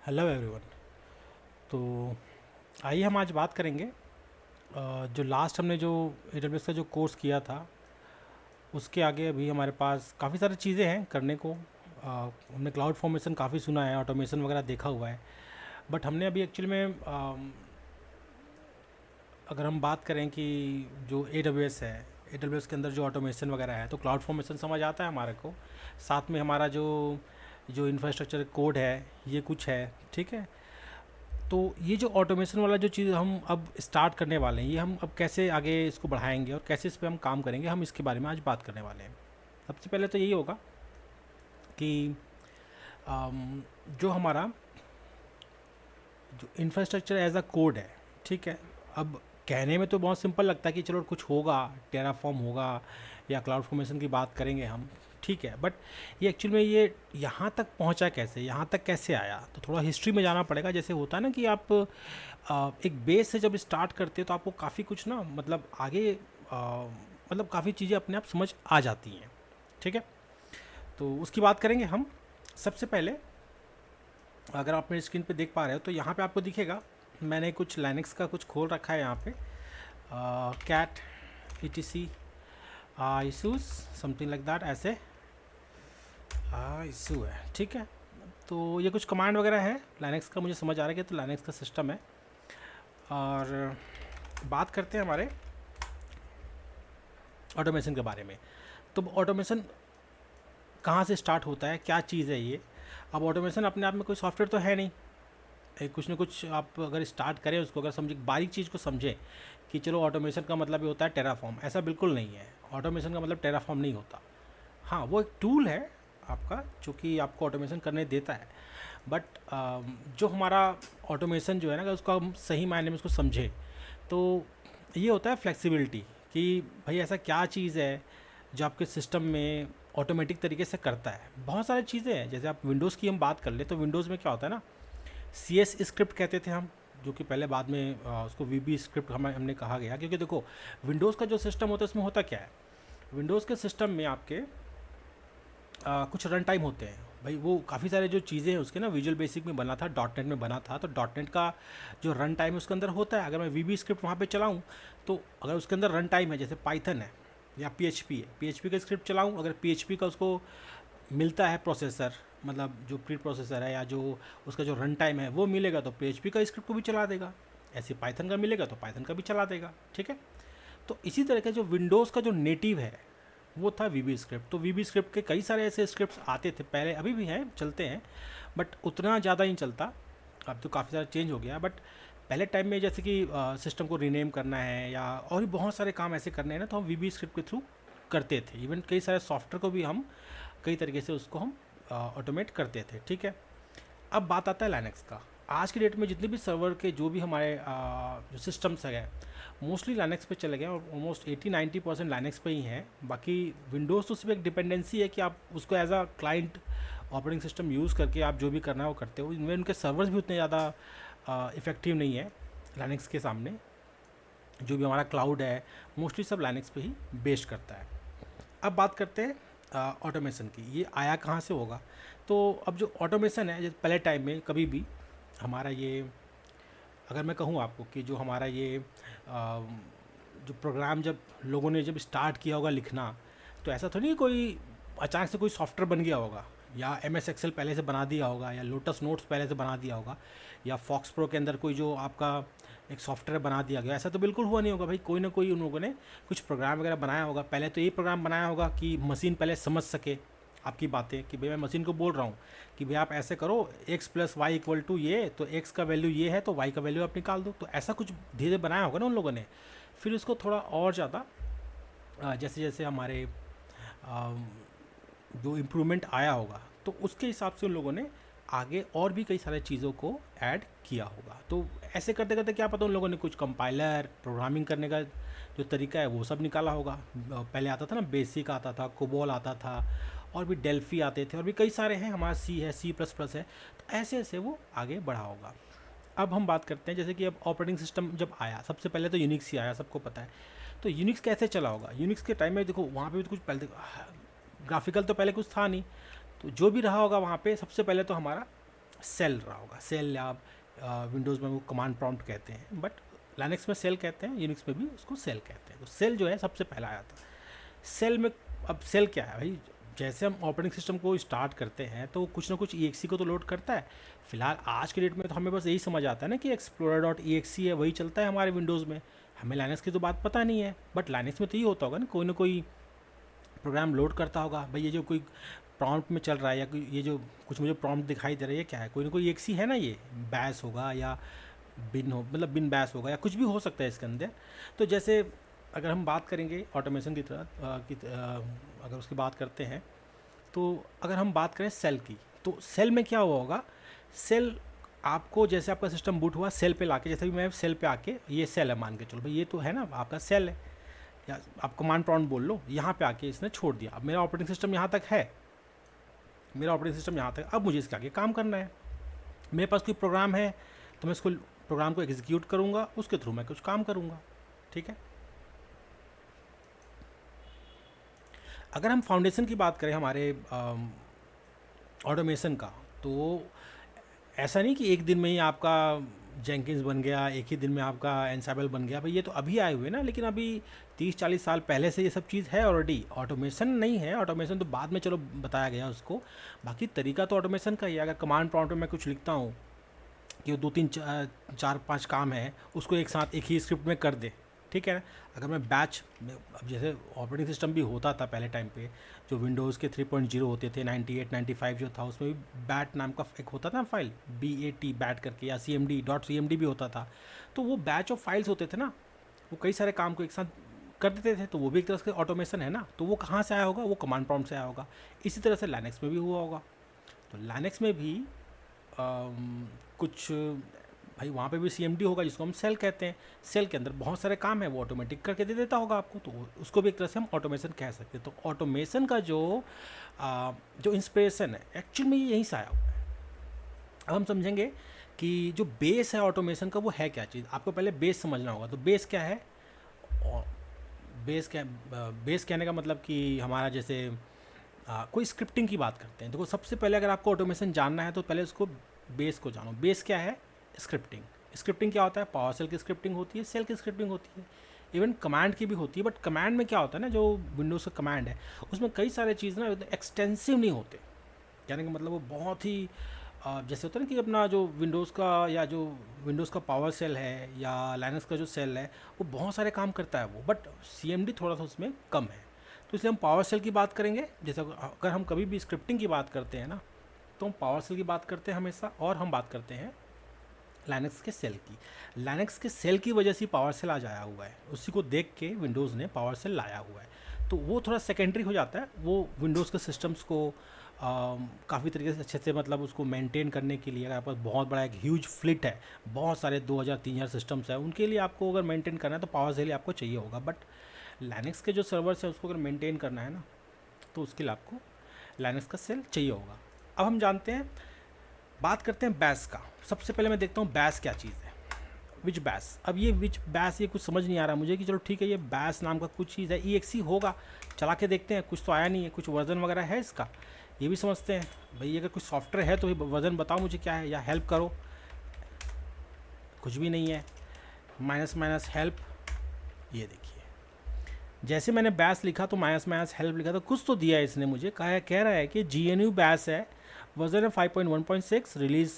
Hello everyone. तो आइए हम आज बात करेंगे जो लास्ट हमने जो AWS का जो कोर्स किया था उसके आगे अभी हमारे पास काफ़ी सारी चीज़ें हैं करने को। हमने क्लाउड फॉर्मेशन काफ़ी सुना है, ऑटोमेशन वगैरह देखा हुआ है, बट हमने अभी एक्चुअल में अगर हम बात करें कि जो AWS के अंदर जो ऑटोमेशन वगैरह है तो क्लाउड फॉर्मेशन समझ आता है हमारे को। साथ में हमारा जो जो इंफ्रास्ट्रक्चर कोड है ये कुछ है, ठीक है। तो ये जो ऑटोमेशन वाला जो चीज़ हम अब स्टार्ट करने वाले हैं, ये हम अब कैसे आगे इसको बढ़ाएंगे और कैसे इस पे हम काम करेंगे, हम इसके बारे में आज बात करने वाले हैं। सबसे पहले तो यही होगा कि जो हमारा जो इंफ्रास्ट्रक्चर एज अ कोड है, ठीक है। अब कहने में तो बहुत सिंपल लगता है कि चलो कुछ होगा, टेराफॉर्म होगा या क्लाउड फॉर्मेशन की बात करेंगे हम, ठीक है। बट ये एक्चुअल में ये यहाँ तक पहुँचा कैसे, यहाँ तक कैसे आया, तो थोड़ा हिस्ट्री में जाना पड़ेगा। जैसे होता है ना कि आप एक बेस से जब स्टार्ट करते हो तो आपको काफ़ी कुछ ना मतलब आगे मतलब काफ़ी चीज़ें अपने आप समझ आ जाती हैं, ठीक है। तो उसकी बात करेंगे हम। सबसे पहले अगर आप मेरी स्क्रीन पे देख पा रहे हो तो यहाँ पे आपको दिखेगा मैंने कुछ लाइनक्स का कुछ खोल रखा है यहाँ पे, cat etc issues something like that, ऐसे इशू है, ठीक है। तो ये कुछ कमांड वगैरह है लाइनक्स का, मुझे समझ आ रहा है कि तो लाइनक्स का सिस्टम है। और बात करते हैं हमारे ऑटोमेशन के बारे में। तो ऑटोमेशन कहाँ से स्टार्ट होता है, क्या चीज़ है ये। अब ऑटोमेशन अपने आप में कोई सॉफ्टवेयर तो है नहीं, कुछ ना कुछ आप अगर स्टार्ट करें उसको, अगर समझे बारीक चीज़ को समझें कि चलो ऑटोमेशन का मतलब ये होता है टेराफॉर्म, ऐसा बिल्कुल नहीं है। ऑटोमेशन का मतलब टेराफॉर्म नहीं होता। हाँ, वो एक टूल है आपका जो कि आपको ऑटोमेशन करने देता है। बट जो हमारा ऑटोमेशन जो है ना, अगर उसको हम सही मायने में उसको समझें तो ये होता है फ्लेक्सिबिलिटी, कि भाई ऐसा क्या चीज़ है जो आपके सिस्टम में ऑटोमेटिक तरीके से करता है। बहुत सारी चीज़ें हैं, जैसे आप विंडोज़ की हम बात कर ले तो विंडोज़ में क्या होता है ना, CS स्क्रिप्ट कहते थे हम, जो कि पहले बाद में उसको VB स्क्रिप्ट हमने कहा गया। क्योंकि देखो विंडोज़ का जो सिस्टम होता है उसमें होता क्या है, विंडोज़ के सिस्टम में आपके कुछ रन टाइम होते हैं। भाई वो काफ़ी सारे जो चीज़ें हैं उसके ना विजुअल बेसिक में बना था, डॉट नेट में बना था, तो डॉट नेट का जो रन टाइम है उसके अंदर होता है। अगर मैं VB स्क्रिप्ट वहाँ पे चलाऊँ तो अगर उसके अंदर रन टाइम है, जैसे पाइथन है या PHP है, PHP का स्क्रिप्ट चलाऊँ, अगर PHP का उसको मिलता है प्रोसेसर, मतलब जो प्री प्रोसेसर है या जो उसका जो रन टाइम है वो मिलेगा तो PHP का स्क्रिप्ट को भी चला देगा। ऐसे पाइथन का मिलेगा तो पाइथन का भी चला देगा, ठीक है। तो इसी तरह का जो विंडोज़ का जो नेटिव है वो था VB स्क्रिप्ट। तो VB स्क्रिप्ट के कई सारे ऐसे स्क्रिप्ट्स आते थे पहले, अभी भी हैं, चलते हैं, बट उतना ज़्यादा नहीं चलता। अब तो काफ़ी सारा चेंज हो गया। बट पहले टाइम में जैसे कि सिस्टम को रीनेम करना है या और भी बहुत सारे काम ऐसे करने हैं ना, तो हम VB स्क्रिप्ट के थ्रू करते थे। इवन कई सारे सॉफ्टवेयर को भी हम कई तरीके से उसको हम ऑटोमेट करते थे, ठीक है। अब बात आता है लाइनक्स का। आज की डेट में जितने भी सर्वर के जो भी हमारे जो सिस्टम्स है मोस्टली लाइनक्स पे चले गए, और ऑलमोस्ट 80-90% लाइनक्स पे ही हैं। बाकी विंडोज़ तो सिर्फ एक डिपेंडेंसी है कि आप उसको as a client operating system use करके आप जो भी करना है वो करते हो। इनमें उनके सर्वर्स भी उतने ज़्यादा इफ़ेक्टिव नहीं है लाइनक्स के सामने। जो भी हमारा क्लाउड है मोस्टली सब लाइनक्स पे ही बेस्ड करता है। अब बात करते हैं ऑटोमेशन की, ये आया कहाँ से होगा। तो अब जो ऑटोमेशन है, जैसे पहले टाइम में कभी भी हमारा ये, अगर मैं कहूँ आपको कि जो हमारा ये जो प्रोग्राम जब लोगों ने जब स्टार्ट किया होगा लिखना, तो ऐसा थोड़ी नहीं कोई अचानक से कोई सॉफ्टवेयर बन गया होगा, या MS एक्सेल पहले से बना दिया होगा, या लोटस नोट्स पहले से बना दिया होगा, या फॉक्स प्रो के अंदर कोई जो आपका एक सॉफ्टवेयर बना दिया गया। ऐसा तो बिल्कुल हुआ नहीं होगा भाई, कोई ना कोई उन लोगों ने कुछ प्रोग्राम वगैरह बनाया होगा। पहले तो ये प्रोग्राम बनाया होगा कि मशीन पहले समझ सके आपकी बातें, कि भाई मैं मशीन को बोल रहा हूँ कि भाई आप ऐसे करो, x + y = ये, तो x का वैल्यू ये है तो y का वैल्यू आप निकाल दो। तो ऐसा कुछ धीरे धीरे बनाया होगा ना उन लोगों ने। फिर उसको थोड़ा और ज़्यादा जैसे जैसे हमारे जो इम्प्रूवमेंट आया होगा तो उसके हिसाब से उन लोगों ने आगे और भी कई सारे चीज़ों को ऐड किया होगा। तो ऐसे करते करते क्या पता उन लोगों ने कुछ कंपाइलर प्रोग्रामिंग करने का जो तरीका है वो सब निकाला होगा। पहले आता था ना बेसिक आता था, कोबोल आता था, और भी डेल्फी आते थे, और भी कई सारे हैं, हमारा C है, C++ है। तो ऐसे ऐसे वो आगे बढ़ा होगा। अब हम बात करते हैं जैसे कि अब ऑपरेटिंग सिस्टम जब आया, सबसे पहले तो यूनिक्स ही आया, सबको पता है। तो यूनिक्स कैसे चला होगा, यूनिक्स के टाइम में देखो वहाँ पे भी तो कुछ पहले देखो ग्राफिकल तो पहले कुछ था नहीं। तो जो भी रहा होगा वहाँ पे सबसे पहले तो हमारा सेल रहा होगा, सेल या विंडोज़ में वो कमांड प्रॉम्प्ट कहते हैं, बट लाइनक्स में सेल कहते हैं, यूनिक्स में भी उसको सेल कहते हैं। तो सेल जो है सबसे पहला आया था। सेल में, अब सेल क्या है भाई, जैसे हम ऑपरेटिंग सिस्टम को स्टार्ट करते हैं तो कुछ ना कुछ EXE को तो लोड करता है। फिलहाल आज के डेट में तो हमें बस यही समझ आता है ना कि explorer.exe है, वही चलता है हमारे विंडोज़ में, हमें लाइनक्स की तो बात पता नहीं है। बट लाइनक्स में तो ये होता होगा ना कोई प्रोग्राम लोड करता होगा भाई, ये जो कोई प्रॉम्प्ट में चल रहा है या कोई ये जो कुछ मुझे प्रॉम्प्ट दिखाई दे रहा है ये क्या है, कोई ना कोई EXE है ना, ये बैस होगा या बिन हो, मतलब बिन बैस होगा या कुछ भी हो सकता है इसके अंदर। तो जैसे अगर हम बात करेंगे ऑटोमेशन की अगर उसकी बात करते हैं, तो अगर हम बात करें सेल की, तो सेल में क्या हुआ होगा, सेल आपको जैसे आपका सिस्टम बूट हुआ सेल पे लाके, जैसे भी मैं सेल पे आके, ये सेल है मान के चलो भाई, ये तो है ना आपका सेल है, या आप कमांड प्रॉम्प्ट बोल लो, यहाँ पे आके इसने छोड़ दिया। अब मेरा ऑपरेटिंग सिस्टम यहाँ तक है, मेरा ऑपरेटिंग सिस्टम यहाँ तक, अब मुझे इसके आगे काम करना है। मेरे पास कोई प्रोग्राम है तो मैं इसको प्रोग्राम को एग्जीक्यूट करूँगा, उसके थ्रू मैं कुछ काम करूँगा, ठीक है। अगर हम फाउंडेशन की बात करें हमारे ऑटोमेशन का, तो ऐसा नहीं कि एक दिन में ही आपका जेंकिंस बन गया, एक ही दिन में आपका एनसाइबल बन गया भाई, ये तो अभी आए हुए ना, लेकिन अभी 30-40 साल पहले से ये सब चीज़ है ऑलरेडी। ऑटोमेशन नहीं है, ऑटोमेशन तो बाद में चलो बताया गया उसको, बाकी तरीका तो ऑटोमेशन का ही है। अगर कमांड प्रॉम्प्ट में मैं कुछ लिखता हूँ कि 2-3-4-5 काम है, उसको एक साथ एक ही स्क्रिप्ट में कर दे, ठीक है ना। अगर मैं बैच में, अब जैसे ऑपरेटिंग सिस्टम भी होता था पहले टाइम पे, जो विंडोज़ के 3.0 होते थे, 98-95 जो था, उसमें भी बैट नाम का एक होता था फाइल, BAT बैट करके, या CMD भी होता था। तो वो बैच ऑफ फाइल्स होते थे ना, वो कई सारे काम को एक साथ कर देते थे, तो वो भी एक तरह से ऑटोमेशन है ना। तो वो कहाँ से आया होगा, वो कमांड प्रॉम्प्ट से आया होगा। इसी तरह से लाइनक्स में भी हुआ होगा। तो लाइनक्स में भी कुछ भाई वहाँ पे भी CMD होगा, जिसको हम सेल कहते हैं। सेल के अंदर बहुत सारे काम है, वो ऑटोमेटिक करके दे देता होगा आपको, तो उसको भी एक तरह से हम ऑटोमेशन कह सकते हैं। तो ऑटोमेशन का जो इंस्पिरेशन है एक्चुअल में यहीं से आया हुआ है। अब हम समझेंगे कि जो बेस है ऑटोमेशन का, वो है क्या चीज़। आपको पहले बेस समझना होगा। तो बेस क्या है, बेस कहने का मतलब कि हमारा जैसे कोई स्क्रिप्टिंग की बात करते हैं। देखो सबसे पहले अगर आपको ऑटोमेशन जानना है तो पहले उसको बेस को जानो। बेस क्या है, स्क्रिप्टिंग। स्क्रिप्टिंग क्या होता है, पावर सेल की स्क्रिप्टिंग होती है, सेल की स्क्रिप्टिंग होती है, इवन कमांड की भी होती है। बट कमांड में क्या होता है ना, जो विंडोज़ का कमांड है उसमें कई सारे चीज़ ना एक्सटेंसिव नहीं होते, यानी कि मतलब वो बहुत ही जैसे होता है ना कि अपना जो विंडोज़ का या जो विंडोज़ का पावर सेल है या लाइनक्स का जो सेल है वो बहुत सारे काम करता है वो, बट CMD थोड़ा सा उसमें कम है। तो इसलिए हम पावर सेल की बात करेंगे। जैसे अगर हम कभी भी स्क्रिप्टिंग की बात करते हैं ना, तो हम पावर सेल की बात करते हैं हमेशा, और हम बात करते हैं लाइनक्स के सेल की। लाइनक्स के सेल की वजह से पावर सेल आज आया हुआ है, उसी को देख के विंडोज़ ने पावर सेल लाया हुआ है। तो वो थोड़ा सेकेंडरी हो जाता है, वो विंडोज़ के सिस्टम्स को काफ़ी तरीके से अच्छे से मतलब उसको मेंटेन करने के लिए, अगर आपके पास बहुत बड़ा एक ह्यूज फ्लीट है, बहुत सारे 2000-3000 सिस्टम्स हैं, उनके लिए आपको अगर मेंटेन करना है तो पावर सेल आपको चाहिए होगा। बट लाइनक्स के जो सर्वर्स हैं उसको अगर मेंटेन करना है ना, तो उसके लिए आपको लाइनक्स का सेल चाहिए होगा। अब हम जानते हैं, बात करते हैं बैस का। सबसे पहले मैं देखता हूँ बैस क्या चीज़ है, विच बैस। अब ये विच बैस, ये कुछ समझ नहीं आ रहा मुझे कि चलो ठीक है, ये बैस नाम का कुछ चीज़ है, EXE होगा, चला के देखते हैं। कुछ तो आया नहीं है, कुछ वर्जन वगैरह है इसका, ये भी समझते हैं भाई। अगर कुछ सॉफ्टवेयर है तो वर्जन बताओ मुझे क्या है, या हेल्प करो। कुछ भी नहीं है, माइनस हेल्प। ये देखिए, जैसे मैंने बैस लिखा तो माइनस हेल्प लिखा, तो कुछ तो दिया है इसने मुझे। कह रहा है कि GNU बैस है, वर्जन है 5.1.6, रिलीज़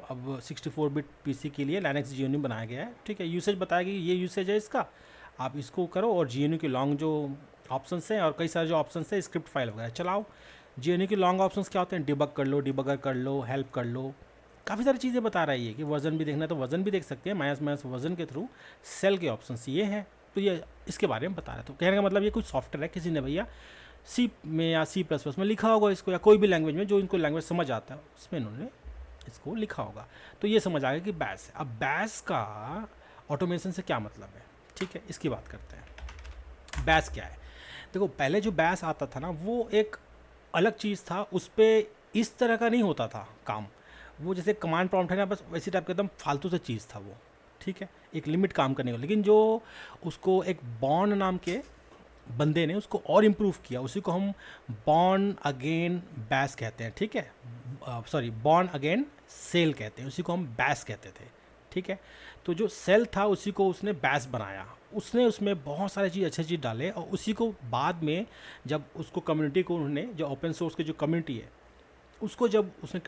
अब 64 बिट PC के लिए लाइनक्स GNU बनाया गया है, ठीक है। यूसेज बताया कि ये यूसेज है इसका, आप इसको करो, और GNU के लॉन्ग जो ऑप्शंस हैं और कई सारे जो ऑप्शंस हैं, स्क्रिप्ट फाइल वगैरह चलाओ। GNU के लॉन्ग ऑप्शंस क्या होते हैं, डिबग कर लो, डिबगर कर लो, हेल्प कर लो, काफ़ी सारी चीज़ें बता रही है कि वर्जन भी देखना है तो वर्जन भी देख सकते हैं। माइनस वर्जन के थ्रू सेल के ऑप्शंस ये हैं, तो ये इसके बारे में बता रहा है। तो कहने का मतलब ये कुछ सॉफ्टवेयर है, किसी ने भैया C में या C++ में लिखा होगा इसको, या कोई भी लैंग्वेज में जो इनको लैंग्वेज समझ आता है उसमें इन्होंने इसको लिखा होगा। तो ये समझ आ गया कि बैस है। अब बैस का ऑटोमेशन से क्या मतलब है, ठीक है, इसकी बात करते हैं। बैस क्या है, देखो पहले जो बैस आता था ना, वो एक अलग चीज़ था, उस पर इस तरह का नहीं होता था काम। वो जैसे कमांड प्रॉम्प्ट है ना, बस वैसी टाइप का एकदम फालतू से चीज़ था वो, ठीक है, एक लिमिट काम करने का। लेकिन जो उसको एक बॉर्न नाम के बंदे ने उसको और इम्प्रूव किया, उसी को हम बॉर्न अगेन बैस कहते हैं, ठीक है। सॉरी बॉर्न अगेन सेल कहते हैं, उसी को हम बैस कहते थे, ठीक है। तो जो सेल था उसी को उसने बैस बनाया, उसने उसमें बहुत सारी चीज़ अच्छी चीज़ डाले, और उसी को बाद में जब उसको कम्युनिटी को उन्होंने, जो ओपन सोर्स की जो कम्युनिटी है उसको जब उसने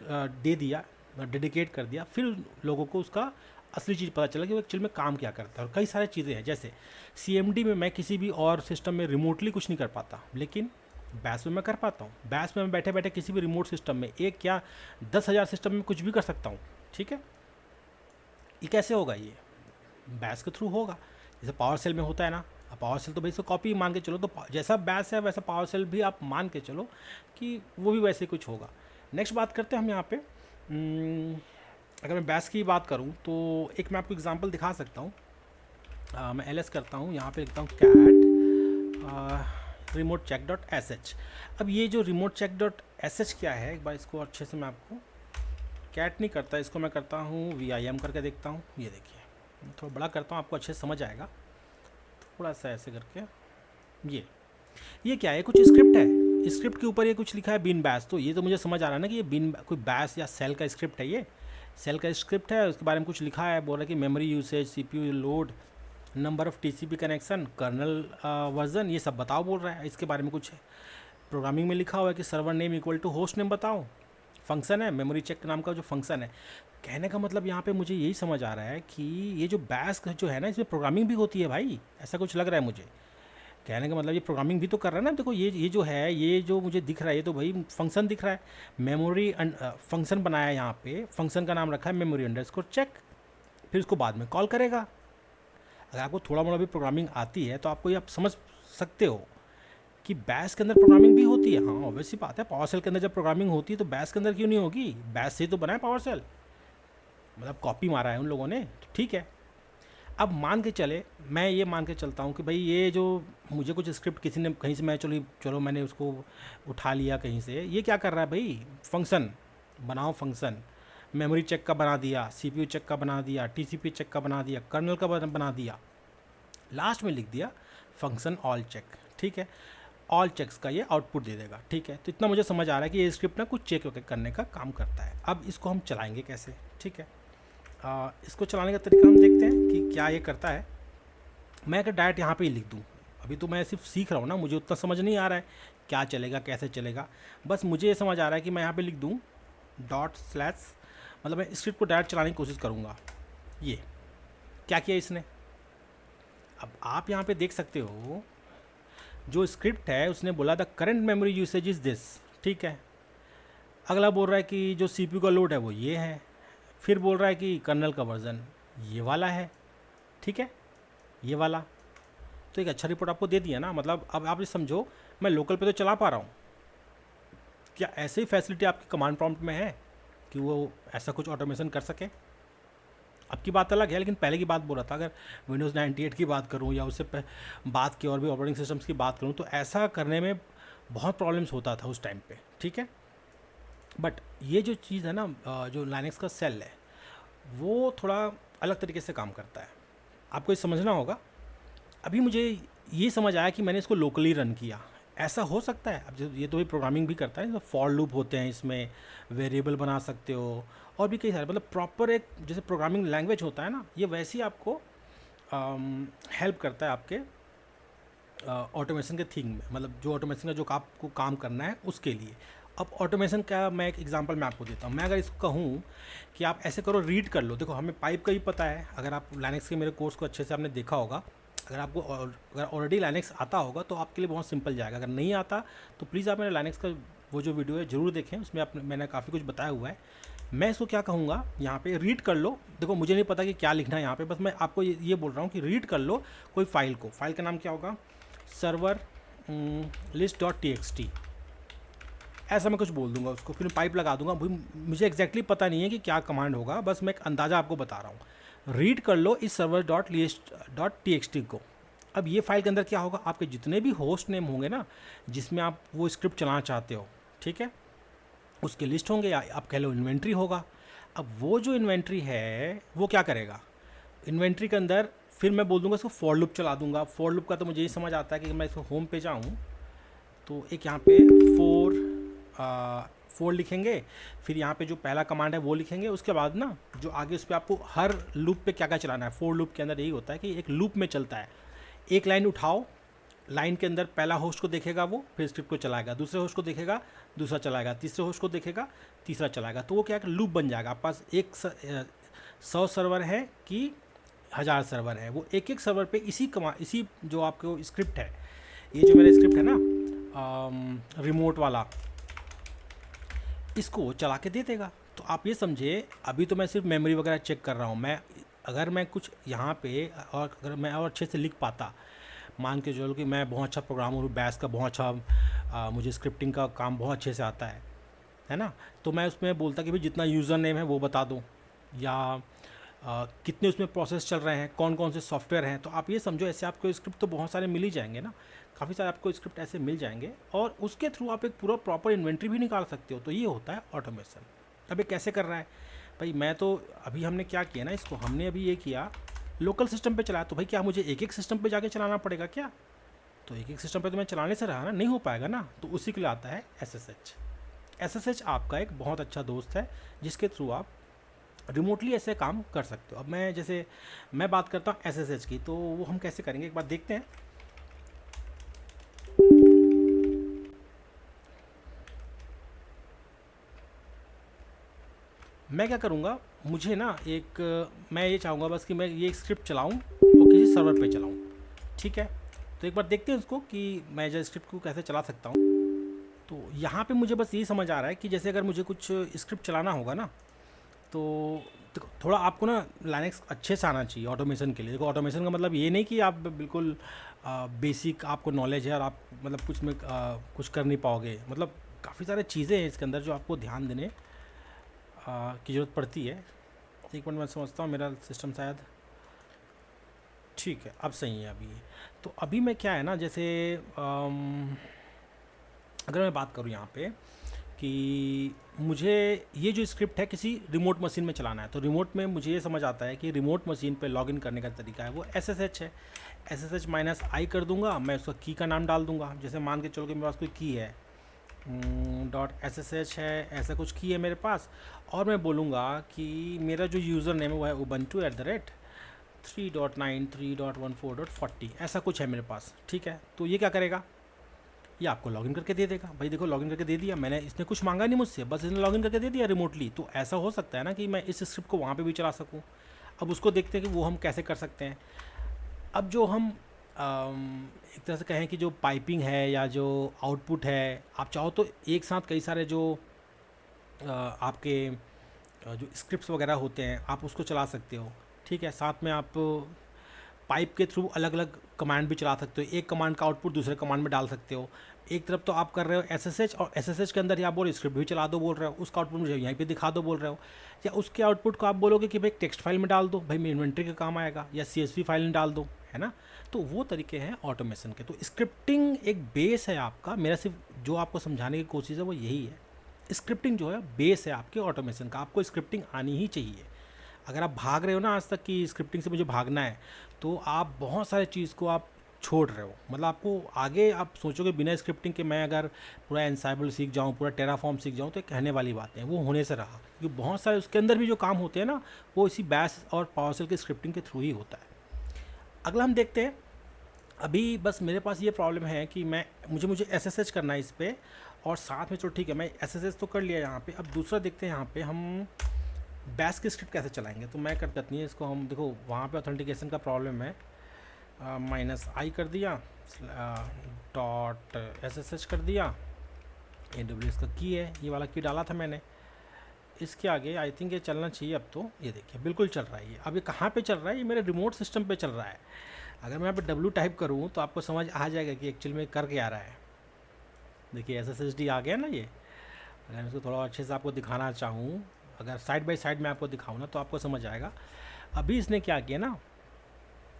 दे दिया, डेडिकेट कर दिया, फिर लोगों को उसका असली चीज़ पता चला कि वो एक्चुअल में काम क्या करता है। और कई सारी चीज़ें हैं, जैसे CMD में मैं किसी भी और सिस्टम में रिमोटली कुछ नहीं कर पाता, लेकिन बैस में मैं कर पाता हूँ। बैस में मैं बैठे बैठे किसी भी रिमोट सिस्टम में, एक क्या 10,000 सिस्टम में कुछ भी कर सकता हूँ, ठीक है। ये कैसे होगा? ये बैस के थ्रू होगा, जैसे पावर सेल में होता है ना। अब पावर सेल तो भाई इसको कॉपी मान के चलो, तो जैसा बैस है वैसा पावर सेल भी आप मान के चलो कि वो भी वैसे कुछ होगा। नेक्स्ट बात करते हैं हम यहाँ पे, अगर मैं बैस की बात करूँ तो एक मैं आपको एग्जांपल दिखा सकता हूँ। मैं ls करता हूँ, यहाँ पे लिखता हूँ cat remote check.sh। अब ये जो remote check.sh क्या है, एक बार इसको अच्छे से मैं आपको, कैट नहीं करता, इसको मैं करता हूँ vim करके देखता हूँ। ये देखिए, थोड़ा बड़ा करता हूँ, आपको अच्छे से समझ आएगा, थोड़ा सा ऐसे करके। ये क्या है? कुछ स्क्रिप्ट है, स्क्रिप्ट के ऊपर ये कुछ लिखा है बीन बैश। तो ये तो मुझे समझ आ रहा है ना कि ये बीन कोई बैश या सेल का स्क्रिप्ट है, ये सेल का स्क्रिप्ट है, उसके बारे में कुछ लिखा है, बोल रहा है कि memory usage, CPU load, number of TCP connection, kernel version, ये सब बताओ बोल रहा है। इसके बारे में कुछ है, प्रोग्रामिंग में लिखा हुआ है कि server name equal to host name बताओ, फंक्शन है मेमोरी चेक नाम का जो फंक्शन है। कहने का मतलब यहाँ पे मुझे यही समझ आ रहा है कि ये जो बैश जो है ना, इसमें प्रोग्रामिंग भी होती है भाई, ऐसा कुछ लग रहा है मुझे। कहने का मतलब ये प्रोग्रामिंग भी तो कर रहा है ना। देखो ये जो है, ये जो मुझे दिख रहा है, ये तो भाई फंक्शन दिख रहा है, मेमोरी फंक्शन बनाया है यहाँ पे, फंक्शन का नाम रखा है मेमोरी अंडरस्कोर चेक, फिर उसको बाद में कॉल करेगा। अगर आपको थोड़ा मोड़ा भी प्रोग्रामिंग आती है तो आपको ये आप समझ सकते हो कि बैश के अंदर प्रोग्रामिंग भी होती है। हाँ, ऑब्वियसली बात है, पावर सेल के अंदर जब प्रोग्रामिंग होती है तो बैश के अंदर क्यों नहीं होगी? बैश से तो बना है पावर सेल, मतलब कॉपी मारा है उन लोगों ने, तो ठीक है। अब मान के चले, मैं ये मान के चलता हूँ कि भाई ये जो मुझे कुछ स्क्रिप्ट किसी ने कहीं से, मैं चलो मैंने उसको उठा लिया कहीं से, ये क्या कर रहा है भाई? फंक्शन बनाओ, फंक्शन मेमोरी चेक का बना दिया, CPU चेक का बना दिया, TCP चेक का बना दिया, कर्नल का बना दिया, लास्ट में लिख दिया फंक्शन ऑल चेक, ठीक है। ऑल चेक्स का ये आउटपुट दे देगा, ठीक है। तो इतना मुझे समझ आ रहा है कि ये स्क्रिप्ट ना कुछ चेक करने का काम करता है। अब इसको हम चलाएंगे कैसे, ठीक है। इसको चलाने का तरीका हम देखते हैं कि क्या ये करता है। मैं अगर डायरेक्ट यहाँ पे ही लिख दूँ, अभी तो मैं सिर्फ सीख रहा हूँ ना, मुझे उतना समझ नहीं आ रहा है क्या चलेगा कैसे चलेगा। बस मुझे ये समझ आ रहा है कि मैं यहाँ पे लिख दूँ ./ मतलब मैं स्क्रिप्ट को डायरेक्ट चलाने की कोशिश करूँगा। ये क्या किया इसने, अब आप यहाँ पे देख सकते हो, जो स्क्रिप्ट है उसने बोला the current memory usage is this, ठीक है। अगला बोल रहा है कि जो CPU का लोड है वो ये है, फिर बोल रहा है कि कर्नल का वर्जन ये वाला है, ठीक है, ये वाला। तो एक अच्छा रिपोर्ट आपको दे दिया ना। मतलब अब आप ये समझो, मैं लोकल पे तो चला पा रहा हूँ, क्या ऐसे ही फैसिलिटी आपकी कमांड प्रॉम्प्ट में है कि वो ऐसा कुछ ऑटोमेशन कर सके? अब की बात अलग है, लेकिन पहले की बात बोल रहा था, अगर Windows 98 की बात करूँ या उससे बात की और भी ऑपरेटिंग सिस्टम्स की बात करूँ, तो ऐसा करने में बहुत प्रॉब्लम्स होता था उस टाइम पे, ठीक है। बट ये जो चीज़ है ना, जो लाइनक्स का सेल है वो थोड़ा अलग तरीके से काम करता है, आपको ये समझना होगा। अभी मुझे ये समझ आया कि मैंने इसको लोकली रन किया, ऐसा हो सकता है। अब ये तो भी प्रोग्रामिंग भी करता है, फॉर लूप होते हैं इसमें, वेरिएबल बना सकते हो और भी कई सारे, मतलब प्रॉपर एक जैसे प्रोग्रामिंग लैंग्वेज होता है ना, ये वैसे ही आपको हेल्प करता है आपके ऑटोमेशन के थिंग में, मतलब जो ऑटोमेशन का जो आपको काम करना है उसके लिए। अब ऑटोमेशन का मैं एक एग्जांपल मैं आपको देता हूँ। मैं अगर इसको कहूँ कि आप ऐसे करो, रीड कर लो, देखो हमें पाइप का ही पता है, अगर आप लाइनक्स के मेरे कोर्स को अच्छे से आपने देखा होगा, अगर आपको अगर ऑलरेडी लाइनक्स आता होगा तो आपके लिए बहुत सिंपल जाएगा। अगर नहीं आता तो प्लीज़ आप मेरे लाइनक्स का वो जो वीडियो है ज़रूर देखें, उसमें मैंने काफ़ी कुछ बताया हुआ है। मैं इसको क्या कहूँगा, यहाँ पे रीड कर लो। देखो मुझे नहीं पता कि क्या लिखना है यहाँ पे, बस मैं आपको ये बोल रहा हूँ कि रीड कर लो कोई फाइल को। फाइल का नाम क्या होगा, सर्वर list.txt, ऐसा मैं कुछ बोल दूंगा उसको, फिर पाइप लगा दूंगा। भाई मुझे एग्जैक्टली पता नहीं है कि क्या कमांड होगा, बस मैं एक अंदाज़ा आपको बता रहा हूँ। रीड कर लो इस server.list.txt को। अब ये फाइल के अंदर क्या होगा, आपके जितने भी होस्ट नेम होंगे ना जिसमें आप वो स्क्रिप्ट चलाना चाहते हो, ठीक है, उसके लिस्ट होंगे, या आप कह लो इन्वेंट्री होगा। अब वो जो इन्वेंट्री है वो क्या करेगा, इन्वेंट्री के अंदर फिर मैं बोल दूंगा इसको फॉर लूप चला दूंगा। फॉर लूप का तो मुझे ये समझ आता है कि मैं इसको होम पे जाऊँ तो एक यहाँ पे फोर लिखेंगे, फिर यहाँ पे जो पहला कमांड है वो लिखेंगे, उसके बाद ना जो आगे उस पर आपको हर लूप पे क्या क्या चलाना है। फोर लूप के अंदर यही होता है कि एक लूप में चलता है, एक लाइन उठाओ, लाइन के अंदर पहला होस्ट को देखेगा वो, फिर स्क्रिप्ट को चलाएगा, दूसरे होस्ट को देखेगा, दूसरा चलाएगा, तीसरे होस्ट को देखेगा, तीसरा चलाएगा। तो वो क्या है, लूप बन जाएगा। आप पास 100 सर्वर है कि 1000 सर्वर है, वो एक एक सर्वर पे इसी जो आपको स्क्रिप्ट है, ये जो मेरा स्क्रिप्ट है ना रिमोट वाला, इसको चला के दे देगा। तो आप ये समझे, अभी तो मैं सिर्फ मेमोरी वगैरह चेक कर रहा हूँ। अगर मैं कुछ यहाँ पे और अगर मैं और अच्छे से लिख पाता, मान के चलो कि मैं बहुत अच्छा प्रोग्रामर हूँ, बैश का बहुत अच्छा मुझे स्क्रिप्टिंग का काम बहुत अच्छे से आता है ना, तो मैं उसमें बोलता कि भाई जितना यूज़र नेम है वो बता दो, या कितने उसमें प्रोसेस चल रहे हैं, कौन कौन से सॉफ्टवेयर हैं। तो आप ये समझो, ऐसे आपको स्क्रिप्ट तो बहुत सारे मिल ही जाएंगे ना, काफ़ी सारे आपको स्क्रिप्ट ऐसे मिल जाएंगे, और उसके थ्रू आप एक पूरा प्रॉपर इन्वेंट्री भी निकाल सकते हो। तो ये होता है ऑटोमेशन। अब ये कैसे कर रहा है भाई, मैं तो अभी हमने क्या किया ना, इसको हमने अभी ये किया लोकल सिस्टम पे चलाया। तो भाई क्या मुझे एक एक सिस्टम पे जाके चलाना पड़ेगा क्या? तो एक एक सिस्टम पे तो मैं चलाने से रहा ना, नहीं हो पाएगा ना। तो उसी के लिए आता है SSH। SSH आपका एक बहुत अच्छा दोस्त है, जिसके थ्रू आप रिमोटली ऐसे काम कर सकते हो। अब मैं बात करता हूँ SSH की, तो वो हम कैसे करेंगे एक बार देखते हैं। मैं क्या करूँगा, मुझे ना मैं ये चाहूँगा बस कि मैं ये स्क्रिप्ट चलाऊँ और किसी सर्वर पे चलाऊँ, ठीक है। तो एक बार देखते हैं उसको कि मैं जो स्क्रिप्ट को कैसे चला सकता हूँ। तो यहाँ पे मुझे बस यही समझ आ रहा है कि जैसे अगर मुझे कुछ स्क्रिप्ट चलाना होगा ना, तो थोड़ा आपको ना लाइनक्स अच्छे से आना चाहिए ऑटोमेशन के लिए। देखो, ऑटोमेशन का मतलब ये नहीं कि आप बिल्कुल बेसिक आपको नॉलेज है और आप मतलब कुछ कर नहीं पाओगे। मतलब काफ़ी सारे चीज़ें हैं इसके अंदर जो आपको ध्यान देने की ज़रूरत पड़ती है। एक मिनट, मैं समझता हूँ, मेरा सिस्टम शायद ठीक है, अब सही है अभी। तो अभी मैं क्या है ना, जैसे अगर मैं बात करूँ यहाँ पे कि मुझे ये जो स्क्रिप्ट है किसी रिमोट मशीन में चलाना है, तो रिमोट में मुझे ये समझ आता है कि रिमोट मशीन पे लॉगिन करने का तरीका है वो SSH है। SSH-i कर दूंगा, मैं उसका की का नाम डाल दूंगा। जैसे मान के चलो कि मेरे पास कोई की है .ssh है, ऐसा कुछ की है मेरे पास, और मैं बोलूँगा कि मेरा जो यूज़र नेम है वो है ubuntu@3.9.3.14.40, ऐसा कुछ है मेरे पास, ठीक है। तो ये क्या करेगा, ये आपको लॉगिन करके दे देगा। भाई देखो, लॉगिन करके दे दिया मैंने, इसने कुछ मांगा नहीं मुझसे, बस इसने लॉगिन करके दे दिया रिमोटली। तो ऐसा हो सकता है ना कि मैं इस स्क्रिप्ट को वहाँ पे भी चला सकूँ। अब उसको देखते हैं कि वो हम कैसे कर सकते हैं। अब जो हम एक तरह से कहें कि जो पाइपिंग है या जो आउटपुट है, आप चाहो तो एक साथ कई सारे जो आपके जो स्क्रिप्ट्स वगैरह होते हैं आप उसको चला सकते हो, ठीक है। साथ में आप पाइप के थ्रू अलग अलग कमांड भी चला सकते हो, एक कमांड का आउटपुट दूसरे कमांड में डाल सकते हो। एक तरफ तो आप कर रहे हो SSH, और SSH के अंदर ही आप बोल स्क्रिप्ट भी चला दो बोल रहे हो, उसका आउटपुट मुझे यहीं पे दिखा दो बोल रहे हो, या उसके आउटपुट को आप बोलोगे कि भाई टेक्स्ट फाइल में डाल दो, भाई मेरी इन्वेंट्री का काम आएगा, या CSV फाइल में डाल दो, है ना। तो वो तरीके हैं ऑटोमेशन के। तो स्क्रिप्टिंग एक बेस है आपका, मेरा सिर्फ जो आपको समझाने की कोशिश है वो यही है। स्क्रिप्टिंग जो है बेस है आपके ऑटोमेशन का, आपको स्क्रिप्टिंग आनी ही चाहिए। अगर आप भाग रहे हो ना आज तक कि स्क्रिप्टिंग से मुझे भागना है, तो आप बहुत सारे चीज़ को आप छोड़ रहे हो। मतलब आपको आगे आप सोचोगे बिना स्क्रिप्टिंग के मैं अगर पूरा एनसाइबल सीख जाऊँ, पूरा टेराफॉर्म सीख जाऊँ, तो कहने वाली बातें हैं, वो होने से रहा। क्योंकि बहुत सारे उसके अंदर भी जो काम होते हैं ना, वो इसी बैश और पावरशेल के स्क्रिप्टिंग के थ्रू ही होता है। अगला हम देखते हैं। अभी बस मेरे पास ये प्रॉब्लम है कि मुझे SSH करना है इस पर, और साथ में चलो ठीक है मैं SSH तो कर लिया यहाँ पे। अब दूसरा देखते हैं यहाँ पे हम बैश की स्क्रिप्ट कैसे चलाएंगे। तो मैं करता नहीं है इसको, हम देखो वहाँ पे ऑथेंटिकेशन का प्रॉब्लम है, -i कर दिया, .ssh कर दिया, AWS का की है, ये वाला की डाला था मैंने। इसके आगे आई थिंक ये चलना चाहिए। अब तो ये देखिए बिल्कुल चल रहा है ये। अब ये कहाँ पे चल रहा है, ये मेरे रिमोट सिस्टम पे चल रहा है। अगर मैं यहाँ पे W टाइप करूँ तो आपको समझ आ जाएगा कि एक्चुअल में कर क्या रहा है। देखिए SSHD आ गया ना ये। अगर मैं इसको थोड़ा अच्छे से आपको दिखाना चाहूँ, अगर साइड बाय साइड में आपको दिखाऊँ ना, तो आपको समझ आएगा। अभी इसने क्या किया ना,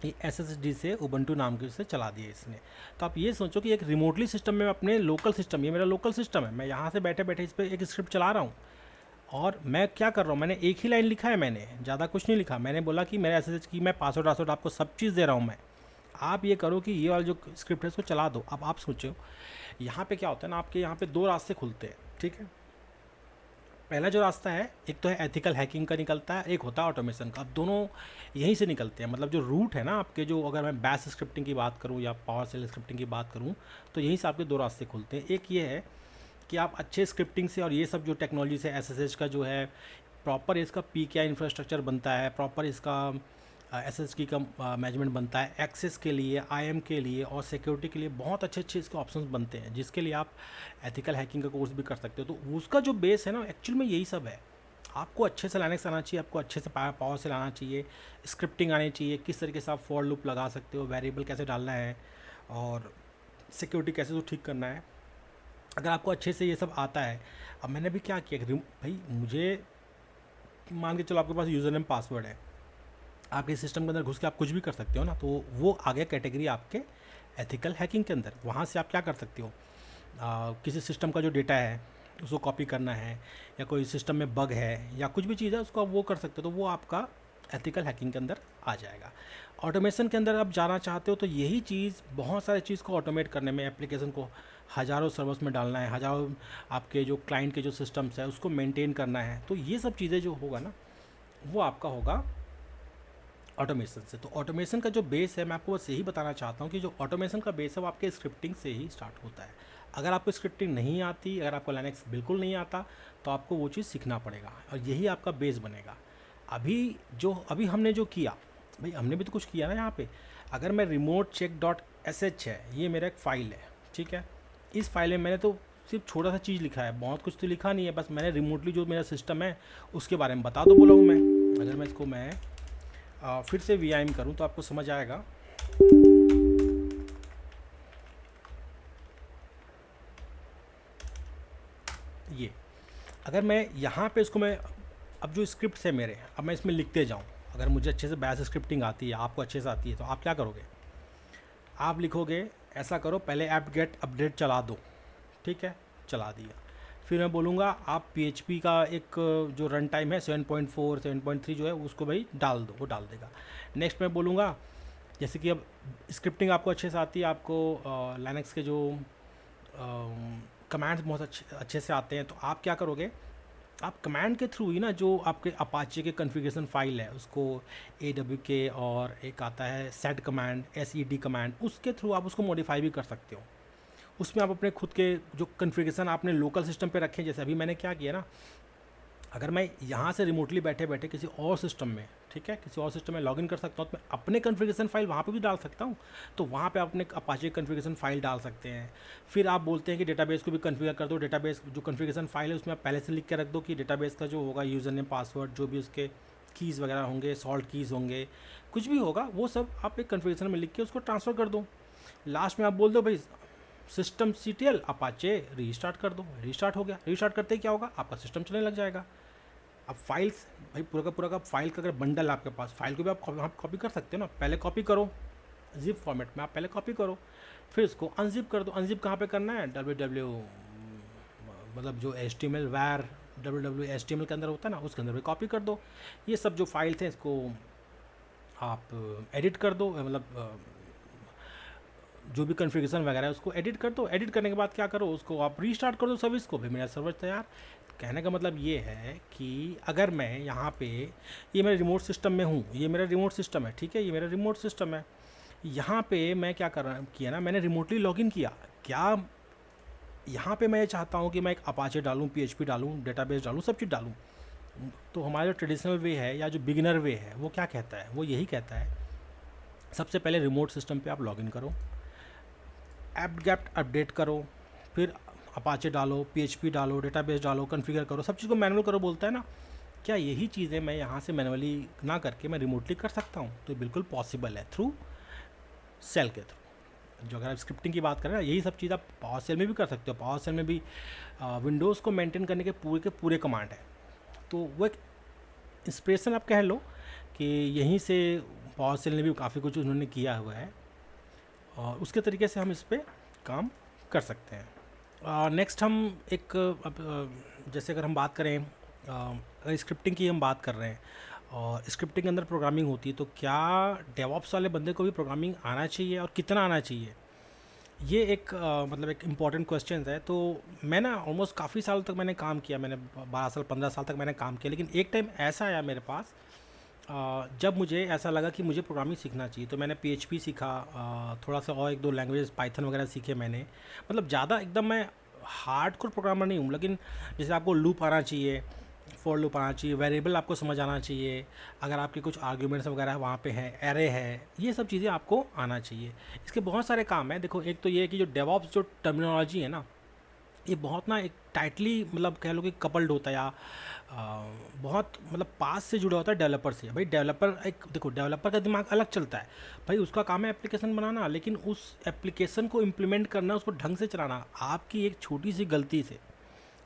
ये SSHD से उबंटू नाम के उससे चला दिया इसने। तो आप ये सोचो कि एक रिमोटली सिस्टम में अपने लोकल सिस्टम, ये मेरा लोकल सिस्टम है, मैं यहाँ से बैठे बैठे इस पर एक स्क्रिप्ट चला रहा हूँ। और मैं क्या कर रहा हूँ, मैंने एक ही लाइन लिखा है, मैंने ज़्यादा कुछ नहीं लिखा। मैंने बोला कि मेरा SSH की मैं पासवर्ड आपको सब चीज़ दे रहा हूँ मैं, आप ये करो कि ये वाला जो स्क्रिप्ट है इसको चला दो। अब आप सोचो यहाँ पे क्या होता है ना, आपके यहाँ पे दो रास्ते खुलते हैं, ठीक है। पहला जो रास्ता है, एक तो है एथिकल हैकिंग का निकलता है, एक होता है ऑटोमेशन का। अब दोनों यहीं से निकलते हैं, मतलब जो रूट है ना आपके, जो अगर मैं बैश स्क्रिप्टिंग की बात करूँ या पावर सेल स्क्रिप्टिंग की बात करूँ, तो यहीं से आपके दो रास्ते खुलते हैं। एक ये है कि आप अच्छे स्क्रिप्टिंग से और ये सब जो टेक्नोलॉजी से एसएसएच का जो है प्रॉपर इसका पीकेआई इंफ्रास्ट्रक्चर बनता है, प्रॉपर इसका एसएसडी का मैनेजमेंट बनता है, एक्सेस के लिए, आईएम के लिए और सिक्योरिटी के लिए बहुत अच्छे अच्छे इसके ऑप्शंस बनते हैं, जिसके लिए आप एथिकल हैकिंग का कोर्स भी कर सकते हो। तो उसका जो बेस है ना, एक्चुअल में यही सब है। आपको अच्छे से लाइनक्स आना चाहिए, आपको अच्छे से पावर से लाना चाहिए, स्क्रिप्टिंग आनी चाहिए, किस तरीके से आप फॉर लूप लगा सकते हो, वेरिएबल कैसे डालना है और सिक्योरिटी कैसे तो ठीक करना है। अगर आपको अच्छे से ये सब आता है, अब मैंने भी क्या किया कि भाई मुझे मान के चलो आपके पास यूज़र नेम पासवर्ड है, आपके सिस्टम के अंदर घुस के आप कुछ भी कर सकते हो ना, तो वो आ गया कैटेगरी आपके एथिकल हैकिंग के अंदर। वहाँ से आप क्या कर सकते हो, किसी सिस्टम का जो डेटा है उसको कॉपी करना है, या कोई सिस्टम में बग है या कुछ भी चीज़ है उसको आप वो कर सकते हो, तो वो आपका एथिकल हैकिंग के अंदर आ जाएगा। ऑटोमेशन के अंदर आप जाना चाहते हो तो यही चीज़, बहुत सारी चीज़ को ऑटोमेट करने में, एप्लीकेशन को हज़ारों सर्वर्स में डालना है, हज़ारों आपके जो क्लाइंट के जो सिस्टम्स है उसको मेंटेन करना है, तो ये सब चीज़ें जो होगा ना वो आपका होगा ऑटोमेशन से। तो ऑटोमेशन का जो बेस है, मैं आपको बस यही बताना चाहता हूँ कि जो ऑटोमेशन का बेस है वो आपके स्क्रिप्टिंग से ही स्टार्ट होता है। अगर आपको स्क्रिप्टिंग नहीं आती, अगर आपको लाइनक्स बिल्कुल नहीं आता, तो आपको वो चीज़ सीखना पड़ेगा और यही आपका बेस बनेगा। अभी हमने जो किया, भाई हमने भी तो कुछ किया ना यहाँ पे। अगर मैं remote check dot S H है, ये मेरा एक फ़ाइल है, ठीक है। इस फाइल में मैंने तो सिर्फ छोटा सा चीज़ लिखा है, बहुत कुछ तो लिखा नहीं है, बस मैंने रिमोटली जो मेरा सिस्टम है उसके बारे में बता दो बोला हूँ मैं। अगर मैं इसको फिर से वीआईएम करूं तो आपको समझ आएगा। ये अगर मैं यहाँ पे इसको मैं, अब जो स्क्रिप्ट है मेरे, अब मैं इसमें लिखते जाऊँ, अगर मुझे अच्छे से बैश स्क्रिप्टिंग आती है, आपको अच्छे से आती है, तो आप क्या करोगे, आप लिखोगे ऐसा करो, पहले ऐप गेट अपडेट चला दो, ठीक है, चला दिया। फिर मैं बोलूँगा आप PHP का एक जो रन टाइम है 7.4 7.3 जो है उसको भाई डाल दो, वो डाल देगा। नेक्स्ट मैं बोलूँगा, जैसे कि अब स्क्रिप्टिंग आपको अच्छे से आती है, आपको लाइनक्स के जो कमांड्स बहुत अच्छे से आते हैं, तो आप क्या करोगे, आप कमांड के थ्रू ही ना, जो आपके अपाचे के कॉन्फ़िगरेशन फाइल है उसको AWK और एक आता है सेट कमांड, SED कमांड, उसके थ्रू आप उसको मॉडिफाई भी कर सकते हो। उसमें आप अपने खुद के जो कॉन्फ़िगरेशन आपने लोकल सिस्टम पे रखे, जैसे अभी मैंने क्या किया ना, अगर मैं यहाँ से रिमोटली बैठे बैठे किसी और सिस्टम में, ठीक है, किसी और सिस्टम में लॉगिन कर सकता हूँ, तो मैं अपने कॉन्फ़िगरेशन फाइल वहाँ पे भी डाल सकता हूँ, तो वहाँ पे आप अपने अपाचे कॉन्फ़िगरेशन फाइल डाल सकते हैं। फिर आप बोलते हैं कि डेटाबेस को भी कॉन्फ़िगर कर दो, डेटाबेस जो कॉन्फ़िगरेशन फाइल है उसमें आप पहले से लिख के रख दो कि डेटाबेस का जो होगा यूज़र नेम पासवर्ड, जो भी उसके कीज़ वगैरह होंगे, सॉल्ट कीज़ होंगे, कुछ भी होगा वो सब आप एक कॉन्फ़िगरेशन में लिख के उसको ट्रांसफ़र कर दो। लास्ट में आप बोल दो भाई सिस्टम CTL अपाचे रीस्टार्ट कर दो, रीस्टार्ट हो गया। रीस्टार्ट करते ही क्या होगा, आपका सिस्टम चलने लग जाएगा। अब फाइल्स, भाई पूरा का फाइल का अगर बंडल है आपके पास, फाइल को भी आप कॉपी कर सकते हो ना, पहले कॉपी करो जिप फॉर्मेट में, आप पहले कॉपी करो, फिर इसको अनजिप कर दो। अनजिप कहाँ पे करना है, www मतलब जो HTML var www HTML के अंदर होता है ना, उसके अंदर भी कॉपी कर दो। ये सब जो फाइल्स हैं इसको आप एडिट कर दो, मतलब जो भी कॉन्फ़िगरेशन वगैरह है उसको एडिट कर दो। एडिट करने के बाद क्या करो, उसको आप रीस्टार्ट कर दो सर्विस को, भी मेरा सर्वर तैयार। कहने का मतलब ये है कि अगर मैं यहाँ पे, ये मेरे रिमोट सिस्टम में हूँ, ये मेरा रिमोट सिस्टम है, ठीक है, ये मेरा रिमोट सिस्टम है। यहाँ पे मैं क्या किया ना, मैंने रिमोटली लॉगिन किया। क्या यहाँ पे मैं ये चाहता हूँ कि मैं एक अपाचे डालूँ, PHP डालूँ, डेटाबेस डालूँ, सब चीज़ डालूँ, तो हमारा जो ट्रेडिशनल वे है या जो बिगिनर वे है वो क्या कहता है, वो यही कहता है सबसे पहले रिमोट सिस्टम पे आप लॉगिन करो, ऐप गेट अपडेट करो, फिर अपाचे डालो, PHP डालो, डेटाबेस डालो, कॉन्फ़िगर करो, सब चीज़ को मैनुअल करो बोलता है ना। क्या यही चीज़ें मैं यहाँ से मैनुअली ना करके मैं रिमोटली कर सकता हूँ, तो बिल्कुल पॉसिबल है थ्रू सेल के थ्रू। जो अगर आप स्क्रिप्टिंग की बात करें ना, यही सब चीज़ आप पावर सेल में भी कर सकते हो। पावर सेल में भी विंडोज़ को मेंटेन करने के पूरे कमांड है, तो वो एक इंस्पिरेशन आप कह लो कि यहीं से पावर सेल ने भी काफ़ी कुछ उन्होंने किया हुआ है, और उसके तरीके से हम इस पर काम कर सकते हैं। नेक्स्ट हम एक, जैसे अगर हम बात करें, अगर स्क्रिप्टिंग की हम बात कर रहे हैं और स्क्रिप्टिंग के अंदर प्रोग्रामिंग होती है, तो क्या डेवऑप्स वाले बंदे को भी प्रोग्रामिंग आना चाहिए और कितना आना चाहिए, ये एक मतलब एक इम्पॉर्टेंट क्वेश्चन है। तो मैं ना ऑलमोस्ट काफ़ी साल तक मैंने काम किया, मैंने 12 साल 15 साल तक मैंने काम किया, लेकिन एक टाइम ऐसा आया मेरे पास जब मुझे ऐसा लगा कि मुझे प्रोग्रामिंग सीखना चाहिए। तो मैंने पीएचपी सीखा, थोड़ा सा और एक दो लैंग्वेजेस पाइथन वगैरह सीखे मैंने। मतलब ज़्यादा एकदम मैं हार्डकोर प्रोग्रामर नहीं हूँ, लेकिन जैसे आपको लूप आना चाहिए, फॉर लूप आना चाहिए, वेरिएबल आपको समझ आना चाहिए, अगर आपके कुछ आर्ग्यूमेंट्स वगैरह वहाँ पे हैं, एरे है, ये सब चीज़ें आपको आना चाहिए। इसके बहुत सारे काम हैं। देखो, एक तो ये है कि जो डेवऑप्स जो टर्मिनोलॉजी है ना, ये बहुत ना एक टाइटली मतलब कह लो कि कपल्ड होता है, या बहुत मतलब पास से जुड़ा होता है डेवलपर से। भाई डेवलपर, एक देखो डेवलपर का दिमाग अलग चलता है, भाई उसका काम है एप्लीकेशन बनाना, लेकिन उस एप्लीकेशन को इम्प्लीमेंट करना, उसको ढंग से चलाना, आपकी एक छोटी सी गलती से,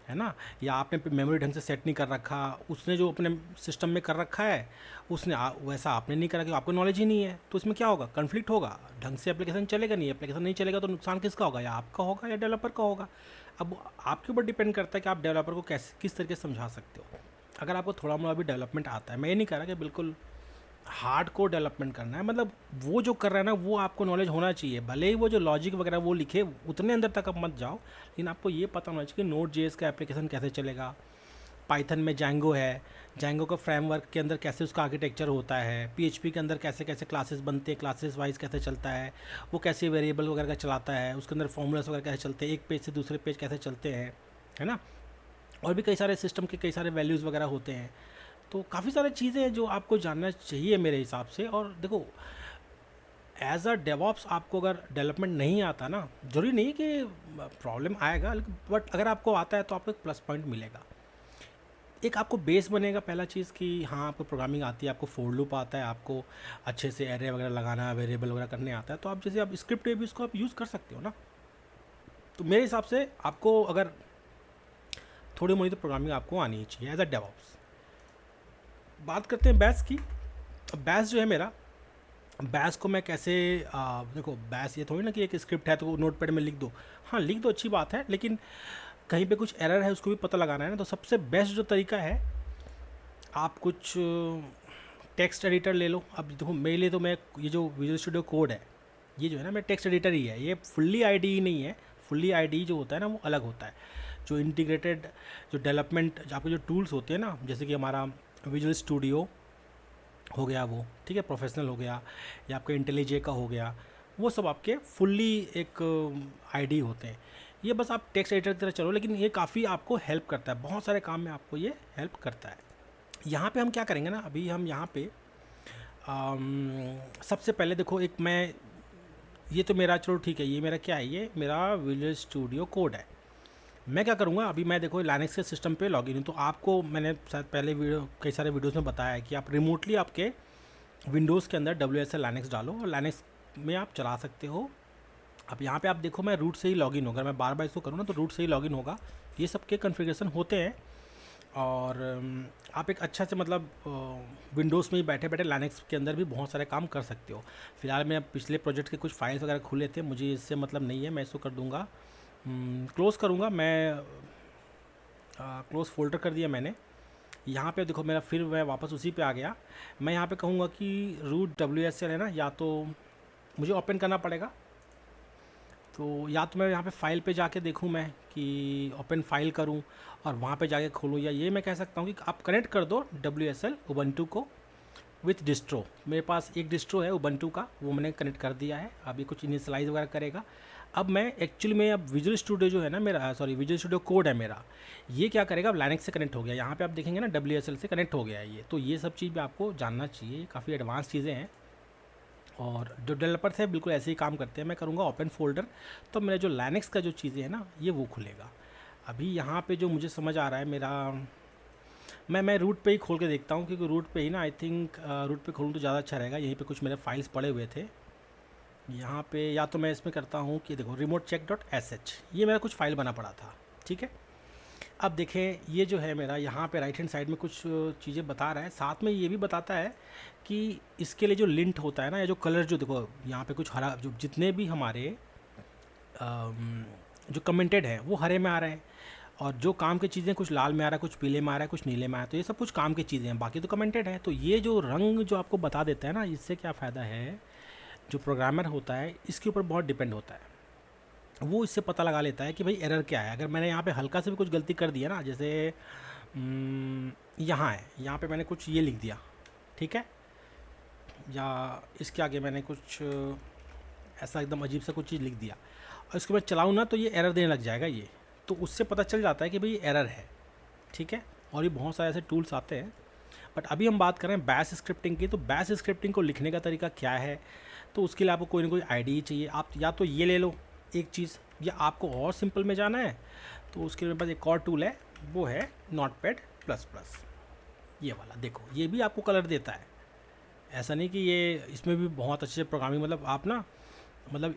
है ना, या आपने मेमोरी ढंग से सेट नहीं कर रखा, उसने जो अपने सिस्टम में कर रखा है उसने वैसा आपने नहीं करा, कि आपको नॉलेज ही नहीं है, तो इसमें क्या होगा, कन्फ्लिक्ट होगा, ढंग से एप्लीकेशन चलेगा नहीं, एप्लीकेशन नहीं चलेगा तो नुकसान किसका होगा, या आपका होगा या डेवलपर का होगा। अब आपके ऊपर डिपेंड करता है कि आप डेवलपर को कैसे किस तरीके से समझा सकते हो। अगर आपको थोड़ा मोड़ा भी डेवलपमेंट आता है, मैं ये नहीं कह रहा कि बिल्कुल हार्ड कोर डेवलपमेंट करना है, मतलब वो जो कर रहा है ना वो आपको नॉलेज होना चाहिए, भले ही वो जो लॉजिक वगैरह वो लिखे उतने अंदर तक आप मत जाओ, लेकिन आपको ये पता होना चाहिए कि नोड जेएस का एप्लीकेशन कैसे चलेगा, पाइथन में जैंगो है, जैंगो का फ्रेमवर्क के अंदर कैसे उसका आर्किटेक्चर होता है, पीएचपी के अंदर कैसे कैसे क्लासेस बनते हैं, क्लासेस वाइज कैसे चलता है, वो कैसे वेरिएबल वगैरह का चलाता है, उसके अंदर फॉर्मूलास वगैरह कैसे चलते हैं, एक पेज से दूसरे पेज कैसे चलते हैं, है ना, और भी कई सारे सिस्टम के कई सारे वैल्यूज़ वगैरह होते हैं। तो काफ़ी सारी चीज़ें हैं जो आपको जानना चाहिए मेरे हिसाब से। और देखो, एज अ डेवॉप्स आपको अगर डेवलपमेंट नहीं आता ना, जरूरी नहीं कि प्रॉब्लम आएगा, लेकिन बट अगर आपको आता है तो आपको एक प्लस पॉइंट मिलेगा, एक आपको बेस बनेगा। पहला चीज़ कि हाँ आपको प्रोग्रामिंग आती है, आपको फोर लूप आता है, आपको अच्छे से एरे वगैरह लगाना, वेरिएबल वगैरह करने आता है, तो आप जैसे आप स्क्रिप्ट में भी उसको आप यूज़ कर सकते हो ना। तो मेरे हिसाब से आपको अगर थोड़ी मोड़ी तो प्रोग्रामिंग आपको आनी ही चाहिए एज अ डेवॉप्स। बात करते हैं बैस की। बैस जो है मेरा, बैस को मैं कैसे देखो, बैस ये थोड़ी ना कि एक स्क्रिप्ट है तो नोटपैड में लिख दो, हाँ लिख दो अच्छी बात है, लेकिन कहीं पे कुछ एरर है उसको भी पता लगाना है ना। तो सबसे बेस्ट जो तरीका है, आप कुछ टेक्स्ट एडिटर ले लो। अब देखो मेरे लिए तो मैं ये जो विजुअल स्टूडियो कोड है, ये जो है ना मेरा टेक्स्ट एडिटर ही है, ये फुल्ली आईडी नहीं है। फुल्ली आईडी जो होता है ना वो अलग होता है, जो इंटीग्रेटेड जो डेवलपमेंट आपके जो टूल्स होते हैं ना, जैसे कि हमारा विजुअल स्टूडियो हो गया, वो ठीक है, प्रोफेशनल हो गया, या आपका इंटेलीजे का हो गया, वो सब आपके फुल्ली एक आईडी होते हैं। ये बस आप टेक्स्ट एडिटर की तरह चलो, लेकिन ये काफ़ी आपको हेल्प करता है, बहुत सारे काम में आपको ये हेल्प करता है। यहाँ पे हम क्या करेंगे ना, अभी हम यहाँ पे सबसे पहले देखो, एक मैं ये तो मेरा चलो ठीक है, ये मेरा क्या है, ये मेरा विजुअल स्टूडियो कोड है। मैं क्या करूँगा, अभी मैं देखो लाइनक्स के सिस्टम पे लॉगिन हूँ, तो आपको मैंने शायद पहले वीडियो कई सारे वीडियोस में बताया है कि आप रिमोटली आपके विंडोज़ के अंदर WSL लाइनक्स डालो और लाइनक्स में आप चला सकते हो। अब यहाँ पे आप देखो मैं रूट से ही लॉगिन होगा, मैं बार बार इसको करूँ ना तो रूट से ही लॉगिन होगा। ये सब के कन्फिग्रेशन होते हैं, और आप एक अच्छा से मतलब विंडोज़ में ही बैठे बैठे लाइनक्स के अंदर भी बहुत सारे काम कर सकते हो। फिलहाल मैं पिछले प्रोजेक्ट के कुछ फाइल्स वगैरह खुले थे, मुझे इससे मतलब नहीं है, मैं इसको कर दूँगा, क्लोज़ करूँगा मैं, क्लोज़ फोल्डर कर दिया मैंने। यहाँ पे देखो मेरा फिर मैं वापस उसी पे आ गया। मैं यहाँ पे कहूँगा कि रूट WSL है ना, या तो मुझे ओपन करना पड़ेगा, तो या तो मैं यहाँ पे फाइल पे जाके देखूँ मैं कि ओपन फाइल करूँ और वहाँ पे जाके खोलूँ, या ये मैं कह सकता हूँ कि आप कनेक्ट कर दो WSL उबंटू को विथ डिस्ट्रो। मेरे पास एक डिस्ट्रो है उबंटू का, वो मैंने कनेक्ट कर दिया है, अभी कुछ इनिशियलाइज वगैरह करेगा। अब मैं एक्चुअली में अब विजुअल स्टूडियो जो है ना मेरा, सॉरी विजुअल स्टूडियो कोड है मेरा, ये क्या करेगा, अब लाइनक्स से कनेक्ट हो गया। यहाँ पे आप देखेंगे ना WSL से कनेक्ट हो गया है ये, तो ये सब चीज़ भी आपको जानना चाहिए, काफ़ी एडवांस चीज़ें हैं, और जो डेवलपर्स है बिल्कुल ऐसे ही काम करते हैं। मैं करूँगा ओपन फोल्डर, तो मेरा जो लाइनक्स का जो चीज़ें हैं ना ये वो खुलेगा। अभी यहाँ पे जो मुझे समझ आ रहा है मेरा, मैं रूट पे ही खोल के देखता हूँ, क्योंकि रूट पे ही ना आई थिंक रूट पे खोलूँ तो ज़्यादा अच्छा रहेगा। यहीं पे कुछ मेरे फाइल्स पड़े हुए थे यहाँ पे, या तो मैं इसमें करता हूँ कि देखो remote-check.sh, ये मेरा कुछ फाइल बना पड़ा था, ठीक है। अब देखें ये जो है मेरा, यहाँ पे राइट हैंड साइड में कुछ चीज़ें बता रहा है, साथ में ये भी बताता है कि इसके लिए जो लिंट होता है ना, या जो कलर, जो देखो यहाँ पे कुछ हरा, जो जितने भी हमारे जो कमेंटेड हैं वो हरे में आ रहे हैं, और जो काम की चीज़ें कुछ लाल में आ रहा है, कुछ पीले में आ रहा है, कुछ नीले में आ रहा है, तो ये सब कुछ काम की चीज़ें हैं, बाकी तो कमेंटेड है। तो ये जो रंग जो आपको बता देता है ना, इससे क्या फ़ायदा है, जो प्रोग्रामर होता है इसके ऊपर बहुत डिपेंड होता है। वो इससे पता लगा लेता है कि भाई एरर क्या है। अगर मैंने यहाँ पे हल्का से भी कुछ गलती कर दिया ना, जैसे यहाँ है, यहाँ पे मैंने कुछ ये लिख दिया, ठीक है, या इसके आगे मैंने कुछ ऐसा एकदम अजीब सा कुछ चीज़ लिख दिया और इसको मैं चलाऊँ ना तो ये एरर देने लग जाएगा ये, तो उससे पता चल जाता है कि भाई एरर है, ठीक है। और ये बहुत सारे ऐसे टूल्स आते हैं। बट अभी हम बात करें बैश स्क्रिप्टिंग की, तो बैश स्क्रिप्टिंग को लिखने का तरीका क्या है, तो उसके लिए आपको कोई ना कोई आईडी चाहिए। आप या तो ये ले लो एक चीज़, या आपको और सिंपल में जाना है तो उसके मेरे पास एक और टूल है, वो है नोटपैड प्लस प्लस, ये वाला। देखो ये भी आपको कलर देता है, ऐसा नहीं कि ये, इसमें भी बहुत अच्छे प्रोग्रामिंग, मतलब आप ना, मतलब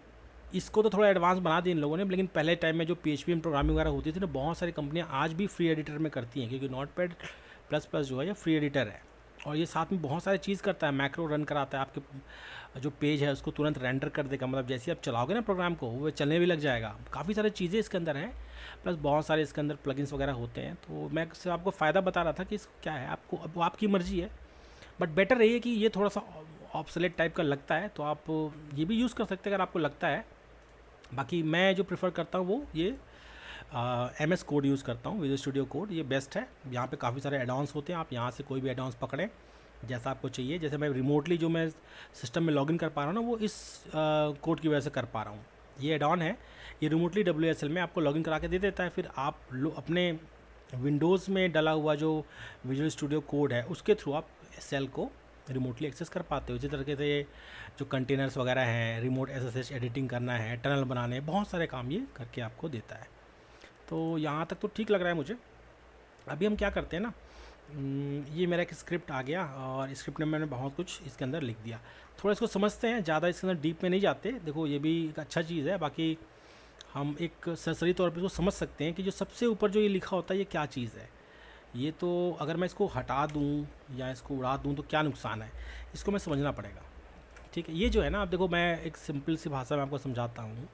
इसको तो थोड़ा एडवांस बना दिया इन लोगों ने, लेकिन पहले टाइम में जो PHP में प्रोग्रामिंग वगैरह होती थी ना, बहुत सारी कंपनियां आज भी फ्री एडिटर में करती हैं, क्योंकि नोटपैड प्लस प्लस जो है ये फ्री एडिटर है और ये साथ में बहुत सारी चीज़ करता है। मैक्रो रन कराता है, आपके जो पेज है उसको तुरंत रेंडर कर देगा, मतलब जैसे आप चलाओगे ना प्रोग्राम को वो चलने भी लग जाएगा। काफ़ी सारी चीज़ें इसके अंदर हैं, प्लस बहुत सारे इसके अंदर प्लगइन्स वगैरह होते हैं। तो मैं सिर्फ आपको फ़ायदा बता रहा था कि इसको क्या है, आपको अब आपकी मर्ज़ी है, बट बेटर रही है कि ये थोड़ा सा ऑब्सोलेट टाइप का लगता है तो आप ये भी यूज़ कर सकते हैं अगर आपको लगता है। बाकी मैं जो प्रेफर करता हूँ वो ये MS कोड यूज़ करता हूँ, विजुअल स्टूडियो कोड, ये बेस्ट है। यहाँ पे काफ़ी सारे एडॉन्स होते हैं, आप यहाँ से कोई भी एडॉन्स पकड़ें जैसा आपको चाहिए। जैसे मैं रिमोटली जो मैं सिस्टम में लॉगिन कर पा रहा हूँ ना, वो इस कोड की वजह से कर पा रहा हूँ। ये एडॉन है, ये रिमोटली WSL में आपको लॉगिन करा के दे देता है। फिर आप अपने विंडोज़ में डला हुआ जो विजुअल स्टूडियो कोड है उसके थ्रू आप सेल को रिमोटली एक्सेस कर पाते हो। इसी तरीके से जो कंटेनर्स वगैरह हैं, रिमोट SSH एडिटिंग करना है, टनल बनाने, बहुत सारे काम ये करके आपको देता है। तो यहाँ तक तो ठीक लग रहा है मुझे। अभी हम क्या करते हैं ना, ये मेरा एक स्क्रिप्ट आ गया और स्क्रिप्ट में मैंने बहुत कुछ इसके अंदर लिख दिया। थोड़ा इसको समझते हैं, ज़्यादा इसके अंदर डीप में नहीं जाते। देखो ये भी एक अच्छा चीज़ है, बाकी हम एक सरसरी तौर पर इसको समझ सकते हैं कि जो सबसे ऊपर जो ये लिखा होता है ये क्या चीज़ है। ये तो अगर मैं इसको हटा दूँ या इसको उड़ा दूँ तो क्या नुकसान है, इसको मैं समझना पड़ेगा, ठीक है। ये जो है ना, आप देखो मैं एक सिंपल सी भाषा में आपको समझाता हूँ।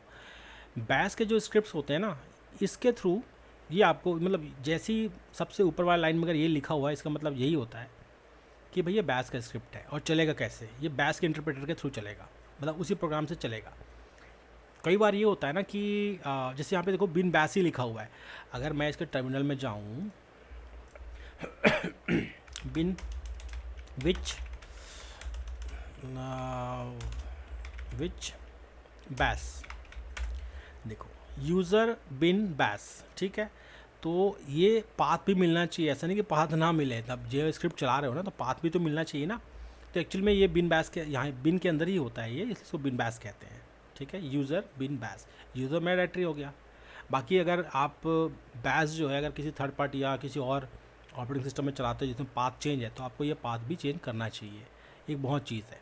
बैश के जो स्क्रिप्ट्स होते हैं ना, इसके थ्रू ये आपको, मतलब जैसी सबसे ऊपर वाला लाइन में अगर ये लिखा हुआ है, इसका मतलब यही होता है कि भैया बैश का स्क्रिप्ट है। और चलेगा कैसे, ये बैश के इंटरप्रेटर के थ्रू चलेगा, मतलब उसी प्रोग्राम से चलेगा। कई बार ये होता है ना कि जैसे यहाँ पे देखो बिन बैश ही लिखा हुआ है, अगर मैं इसके टर्मिनल में जाऊँ बिन विच बैश, देखो यूज़र बिन बैश, ठीक है। तो ये पाथ भी मिलना चाहिए, ऐसा नहीं कि पाथ ना मिले, तब जो स्क्रिप्ट चला रहे हो ना तो पाथ भी तो मिलना चाहिए ना। तो एक्चुअल में ये बिन बैश के यहाँ बिन के अंदर ही होता है ये, इसलिए इसको बिन बैश कहते हैं, ठीक है। यूज़र बिन बैश, यूज़र में डायरेक्टरी हो गया। बाकी अगर आप बैश जो है अगर किसी थर्ड पार्टी या किसी और ऑपरेटिंग सिस्टम में चलाते हो जिसमें पाथ चेंज है, तो आपको ये पाथ भी चेंज करना चाहिए। एक बहुत चीज़ है,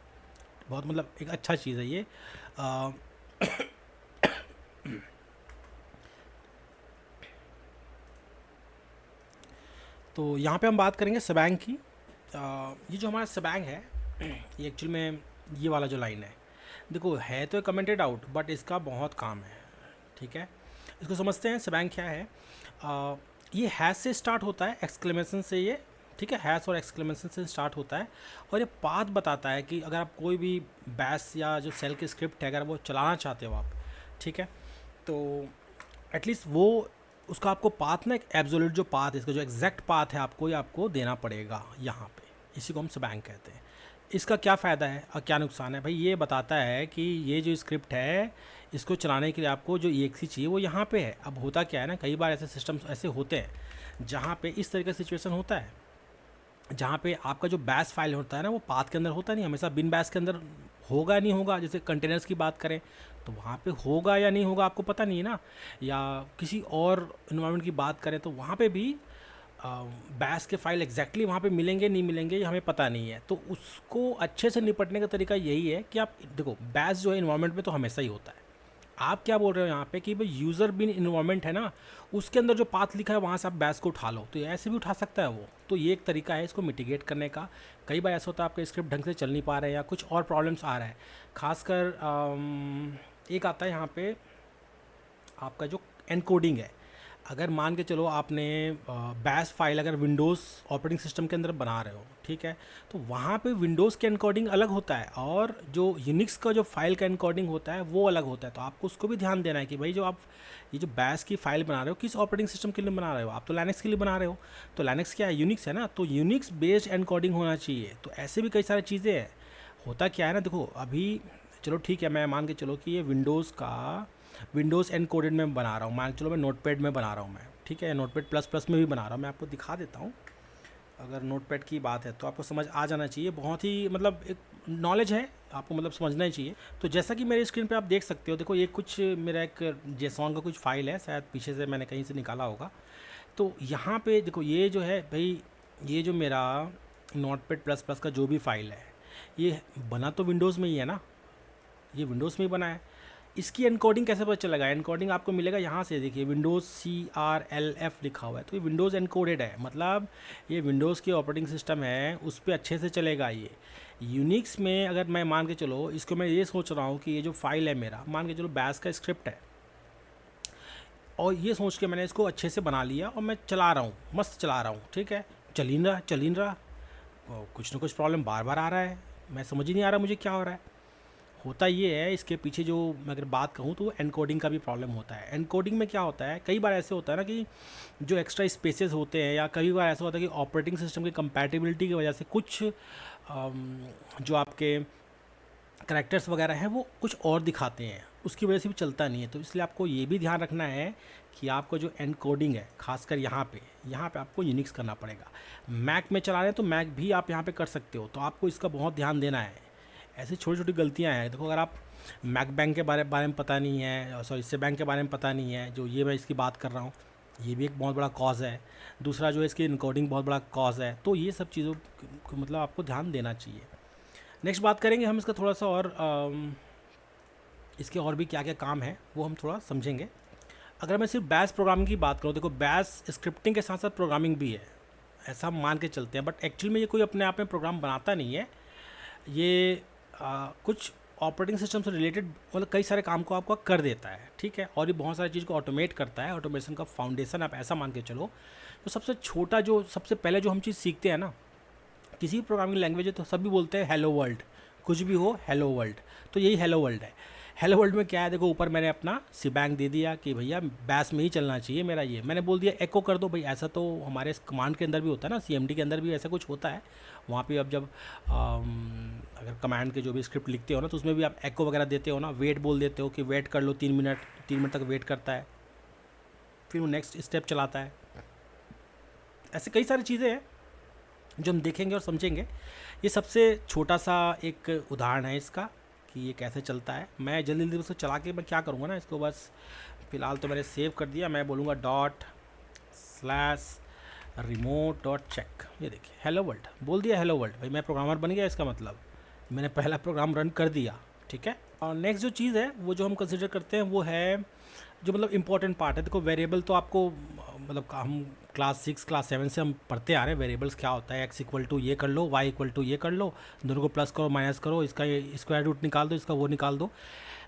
बहुत मतलब एक अच्छा चीज़ है ये। तो यहाँ पे हम बात करेंगे शबैंग की। ये जो हमारा शबैंग है ये एक्चुअल में ये वाला जो लाइन है, देखो है तो कमेंटेड आउट बट इसका बहुत काम है, ठीक है। इसको समझते हैं शबैंग क्या है। ये हैश से स्टार्ट होता है, एक्सक्लेमेशन से ये, ठीक है, हैश और एक्सक्लेमेशन से स्टार्ट होता है। और ये पाथ बताता है कि अगर आप कोई भी बैश या जो सेल की स्क्रिप्ट है अगर वो चलाना चाहते हो आप, ठीक है, तो एटलीस्ट वो उसका आपको पाथ ना, एक एब्सोल्यूट जो पाथ है, इसका जो एग्जैक्ट पाथ है आपको ये आपको देना पड़ेगा यहाँ पे। इसी को हम शबैंग कहते हैं। इसका क्या फ़ायदा है और क्या नुकसान है, भाई ये बताता है कि ये जो स्क्रिप्ट है इसको चलाने के लिए आपको जो EXE चाहिए वो यहाँ पे है। अब होता क्या है ना, कई बार ऐसे सिस्टम्स ऐसे होते हैं जहाँ पे इस तरह का सिचुएशन होता है, जहाँ पे आपका जो बैश फाइल होता है ना वो पाथ के अंदर होता नहीं, हमेशा बिन बैश के अंदर होगा नहीं होगा। जैसे कंटेनर्स की बात करें तो वहाँ पे होगा या नहीं होगा आपको पता नहीं है ना, या किसी और इन्वायरमेंट की बात करें तो वहाँ पे भी बैश के फाइल एग्जैक्टली वहाँ पे मिलेंगे नहीं मिलेंगे ये हमें पता नहीं है। तो उसको अच्छे से निपटने का तरीका यही है कि आप देखो बैश जो है इन्वायरमेंट में तो हमेशा ही होता है। आप क्या बोल रहे हो यहाँ पे कि भाई यूज़र बिन इन्वायरमेंट है ना, उसके अंदर जो पाथ लिखा है वहाँ से आप बैश को उठा लो, तो ऐसे भी उठा सकता है वो। तो ये एक तरीका है इसको मिटिगेट करने का। कई बार ऐसा होता है आपका स्क्रिप्ट ढंग से चल नहीं पा रहा है या कुछ और प्रॉब्लम्स आ रहा है, खासकर एक आता है यहाँ पे आपका जो एनकोडिंग है। अगर मान के चलो आपने बैश फाइल अगर विंडोज़ ऑपरेटिंग सिस्टम के अंदर बना रहे हो, ठीक है, तो वहाँ पे विंडोज़ के एनकोडिंग अलग होता है और जो यूनिक्स का जो फाइल का एनकोडिंग होता है वो अलग होता है। तो आपको उसको भी ध्यान देना है कि भाई जो आप ये जो बैश की फ़ाइल बना रहे हो किस ऑपरेटिंग सिस्टम के लिए बना रहे हो। आप तो लाइनक्स के लिए बना रहे हो, तो लाइनक्स क्या है, यूनिक्स है ना, तो यूनिक्स बेस्ड एनकोडिंग होना चाहिए। तो ऐसे भी कई सारी चीज़ें हैं। होता क्या है ना, देखो अभी चलो ठीक है, मैं मान के चलो कि ये विंडोज़ एनकोडेड में बना रहा हूँ, मान के चलो मैं नोटपैड में बना रहा हूँ मैं, ठीक है, नोटपैड प्लस प्लस में भी बना रहा हूँ। मैं आपको दिखा देता हूँ। अगर नोटपैड की बात है तो आपको समझ आ जाना चाहिए, बहुत ही मतलब एक नॉलेज है आपको, मतलब समझना ही चाहिए। तो जैसा कि मेरे स्क्रीन पे आप देख सकते हो, देखो ये कुछ मेरा एक जेसॉन का कुछ फाइल है, शायद पीछे से मैंने कहीं से निकाला होगा। तो यहाँ पे देखो ये जो है भाई, ये जो मेरा नोटपैड प्लस प्लस का जो भी फाइल है ये बना तो विंडोज़ में ही है ना, ये विंडोज़ में ही बना है। इसकी एनकोडिंग कैसे पता चलेगा? एनकोडिंग आपको मिलेगा यहाँ से, देखिए विंडोज़ CRLF लिखा हुआ है, तो ये विंडोज़ एनकोडेड है, मतलब ये विंडोज़ की ऑपरेटिंग सिस्टम है उस पर अच्छे से चलेगा। ये यूनिक्स में अगर मैं मान के चलो, इसको मैं ये सोच रहा हूँ कि ये जो फाइल है मेरा, मान के चलो बैश का स्क्रिप्ट है, और ये सोच के मैंने इसको अच्छे से बना लिया और मैं चला रहा हूँ, मस्त चला रहा हूँ, ठीक है, चल ही नहीं रहा, और कुछ ना कुछ प्रॉब्लम बार बार आ रहा है, मैं समझ ही नहीं आ रहा मुझे क्या हो रहा है। होता ये है, इसके पीछे जो मैं अगर बात कहूँ तो एनकोडिंग का भी प्रॉब्लम होता है। एनकोडिंग में क्या होता है, कई बार ऐसे होता है ना कि जो एक्स्ट्रा स्पेसेस होते हैं, या कई बार ऐसा होता है कि ऑपरेटिंग सिस्टम की कंपैटिबिलिटी की वजह से कुछ जो आपके करैक्टर्स वगैरह हैं वो कुछ और दिखाते हैं, उसकी वजह से भी चलता नहीं है। तो इसलिए आपको ये भी ध्यान रखना है कि आपको जो एनकोडिंग है, खासकर यहाँ पे आपको यूनिक्स करना पड़ेगा। मैक में चला रहे हैं तो मैक भी आप यहाँ पे कर सकते हो, तो आपको इसका बहुत ध्यान देना है। ऐसी छोटी छोटी गलतियाँ हैं। देखो अगर आप मैक बैंक के बारे में पता नहीं है, सॉरी इससे बैंक के बारे में पता नहीं है, जो ये मैं इसकी बात कर रहा हूँ, ये भी एक बहुत बड़ा कॉज है। दूसरा जो है इसकी इनकोडिंग बहुत बड़ा कॉज है। तो ये सब चीज़ों को मतलब आपको ध्यान देना चाहिए। नेक्स्ट बात करेंगे हम इसका थोड़ा सा और इसके और भी क्या क्या काम है वो हम थोड़ा समझेंगे। अगर मैं सिर्फ बैश प्रोग्रामिंग की बात करूँ, देखो बैश स्क्रिप्टिंग के साथ साथ प्रोग्रामिंग भी है, ऐसा हम मान के चलते हैं, बट एक्चुअल में ये कोई अपने आप में प्रोग्राम बनाता नहीं है। ये कुछ ऑपरेटिंग सिस्टम से रिलेटेड मतलब कई सारे काम को आपको कर देता है, ठीक है, और ये बहुत सारी चीज़ को ऑटोमेट करता है। ऑटोमेशन का फाउंडेशन आप ऐसा मान के चलो। तो सबसे छोटा जो सबसे पहले जो हम चीज़ सीखते हैं ना, किसी भी प्रोग्रामिंग लैंग्वेज है तो सभी बोलते हैं हेलो वर्ल्ड, कुछ भी हो हेलो वर्ल्ड, तो यही हेलो वर्ल्ड है। हेलो वर्ल्ड में क्या है, देखो ऊपर मैंने अपना सिबैंग दे दिया कि भैया बैश में ही चलना चाहिए मेरा, ये मैंने बोल दिया एको कर दो भाई। ऐसा तो हमारे कमांड के अंदर भी होता है ना, CMD के अंदर भी ऐसा कुछ होता है। वहाँ पे अब जब अगर कमांड के जो भी स्क्रिप्ट लिखते हो ना, तो उसमें भी आप एको वगैरह देते हो ना, वेट बोल देते हो कि वेट कर लो 3 मिनट तक वेट करता है, फिर वो नेक्स्ट स्टेप चलाता है। ऐसे कई सारी चीज़ें हैं जो हम देखेंगे और समझेंगे। ये सबसे छोटा सा एक उदाहरण है इसका कि ये कैसे चलता है। मैं जल्दी जल्दी उसको चला के मैं क्या करूँगा ना, इसको बस फ़िलहाल तो मैंने सेव कर दिया। मैं बोलूँगा ./remote.check, ये देखिए हेलो वर्ल्ड बोल दिया। हेलो वर्ल्ड भाई, मैं प्रोग्रामर बन गया, इसका मतलब मैंने पहला प्रोग्राम रन कर दिया, ठीक है। और नेक्स्ट जो चीज़ है वो जो हम कंसिडर करते हैं वो है जो मतलब इम्पॉर्टेंट पार्ट है। देखो वेरिएबल तो आपको मतलब हम क्लास 6 क्लास 7 से हम पढ़ते आ रहे हैं वेरिएबल्स क्या होता है। x=, ये कर लो, y=, ये कर लो, दोनों को प्लस करो माइनस करो, इसका स्क्वायर रूट निकाल दो, इसका वो निकाल दो।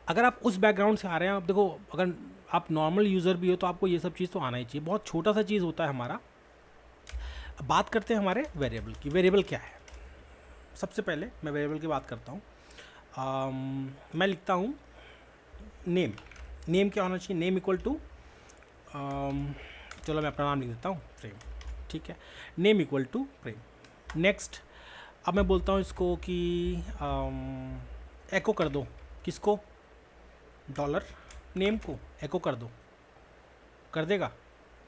अगर आप उस बैकग्राउंड से आ रहे हैं, आप देखो अगर आप नॉर्मल यूज़र भी हो तो आपको ये सब चीज़ तो आना ही चाहिए। बहुत छोटा सा चीज़ होता है हमारा। अब बात करते हैं हमारे वेरिएबल की। वेरिएबल क्या है, सबसे पहले मैं वेरिएबल की बात करता हूँ। मैं लिखता हूँ नेम। नेम क्या होना चाहिए, नेम इक्वल टू चलो मैं अपना नाम लिख देता हूँ प्रेम, ठीक है, name equal to Prem. Next अब मैं बोलता हूँ इसको कि एको कर दो, किसको, $नेम को एको कर दो, कर देगा,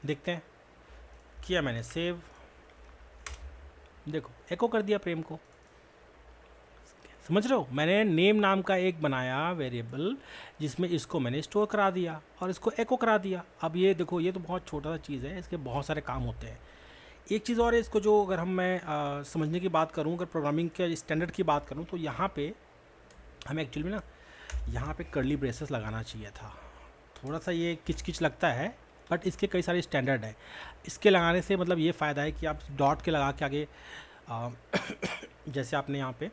देखते हैं। किया मैंने सेव, देखो एको कर दिया प्रेम को। समझ रहे हो, मैंने नेम नाम का एक बनाया वेरिएबल जिसमें इसको मैंने स्टोर करा दिया और इसको एको करा दिया। अब ये देखो ये तो बहुत छोटा सा चीज़ है, इसके बहुत सारे काम होते हैं। एक चीज़ और है इसको, जो अगर मैं समझने की बात करूं, अगर प्रोग्रामिंग के स्टैंडर्ड की बात करूं, तो यहाँ पे हमें एक्चुअली में ना यहाँ पे कर्ली ब्रेसेस लगाना चाहिए था। थोड़ा सा ये किच लगता है, बट इसके कई सारे स्टैंडर्ड हैं। इसके लगाने से मतलब ये फ़ायदा है कि आप डॉट के लगा के आगे अ, जैसे आपने यहाँ पे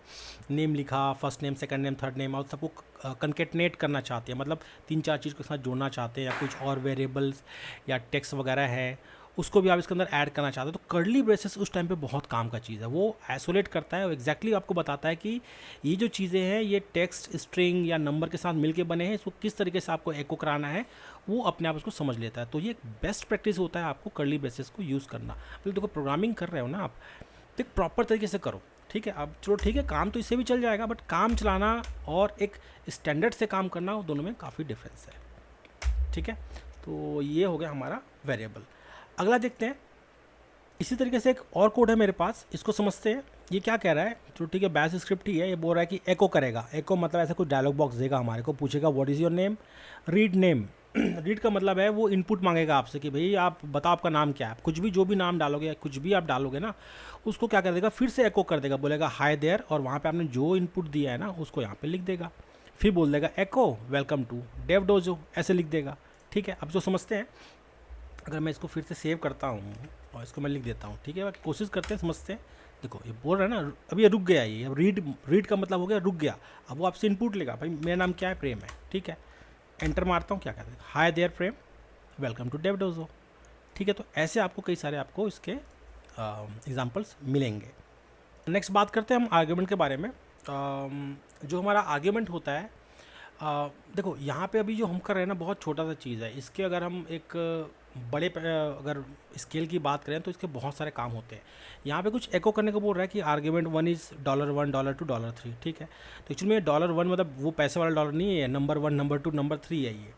नेम लिखा, first name, second name, third name, और सबको कंकेटनेट करना चाहते हैं, मतलब 3-4 चीज़ के साथ जोड़ना चाहते हैं, या कुछ और वेरिएबल्स या टेक्स्ट वगैरह है उसको भी आप इसके अंदर ऐड करना चाहते हो, तो कर्ली ब्रेसेस उस टाइम पे बहुत काम का चीज़ है। वो आइसोलेट करता है और एग्जैक्टली आपको बताता है कि ये जो चीज़ें हैं ये टेक्स्ट, स्ट्रिंग या नंबर के साथ मिलके बने हैं, इसको किस तरीके से आपको एको कराना है, वो अपने आप उसको समझ लेता है। तो ये एक बेस्ट प्रैक्टिस होता है आपको कर्ली ब्रेसेस को यूज़ करना। मतलब देखो, प्रोग्रामिंग कर रहे हो ना आप, तो एक प्रॉपर तरीके से करो, ठीक है। अब चलो ठीक है, काम तो इससे भी चल जाएगा, बट काम चलाना और एक स्टैंडर्ड से काम करना, वो दोनों में काफ़ी डिफरेंस है, ठीक है। तो ये हो गया हमारा वेरिएबल। अगला देखते हैं, इसी तरीके से एक और कोड है मेरे पास, इसको समझते हैं। ये क्या कह रहा है, तो ठीक है, बैश स्क्रिप्ट ही है। ये बोल रहा है कि एको करेगा। एको मतलब ऐसा कुछ डायलॉग बॉक्स देगा हमारे को, पूछेगा what is your name, read name. Read का मतलब है वो इनपुट मांगेगा आपसे कि भाई आप बताओ आपका नाम क्या है। कुछ भी, जो भी नाम डालोगे या कुछ भी आप डालोगे ना, उसको क्या कर देगा, फिर से एको कर देगा, बोलेगा हाय देयर, और वहाँ पे आपने जो इनपुट दिया है ना उसको यहाँ पे लिख देगा। फिर बोल देगा एको वेलकम टू डेव डोजो, ऐसे लिख देगा, ठीक है। अब जो समझते हैं, अगर मैं इसको फिर से सेव करता हूँ और इसको मैं लिख देता हूँ, ठीक है, कोशिश करते हैं, समझते हैं। देखो ये बोल रहा है ना, अभी ये रुक गया, ये अब रीड का मतलब हो गया रुक गया। अब वो आपसे इनपुट लेगा, भाई मेरा नाम क्या है, प्रेम है, ठीक है। एंटर मारता हूँ, क्या कहते हैं, hi there Prem welcome to Dev Dojo, ठीक है। तो ऐसे आपको कई सारे आपको इसके एग्जाम्पल्स मिलेंगे। नेक्स्ट बात करते हैं हम आर्ग्यूमेंट के बारे में। जो हमारा आर्ग्यूमेंट होता है, देखो यहाँ पे अभी जो हम कर रहे हैं ना, बहुत छोटा सा चीज़ है। इसके अगर हम एक बड़े अगर स्केल की बात करें तो इसके बहुत सारे काम होते हैं। यहाँ पे कुछ एको करने को बोल रहा है कि आर्ग्यूमेंट 1 इज़ $1, $2, $3, ठीक है। तो एक्चुअली में $1 मतलब वो पैसे वाला डॉलर नहीं है, नंबर 1, नंबर 2, नंबर 3 है ये।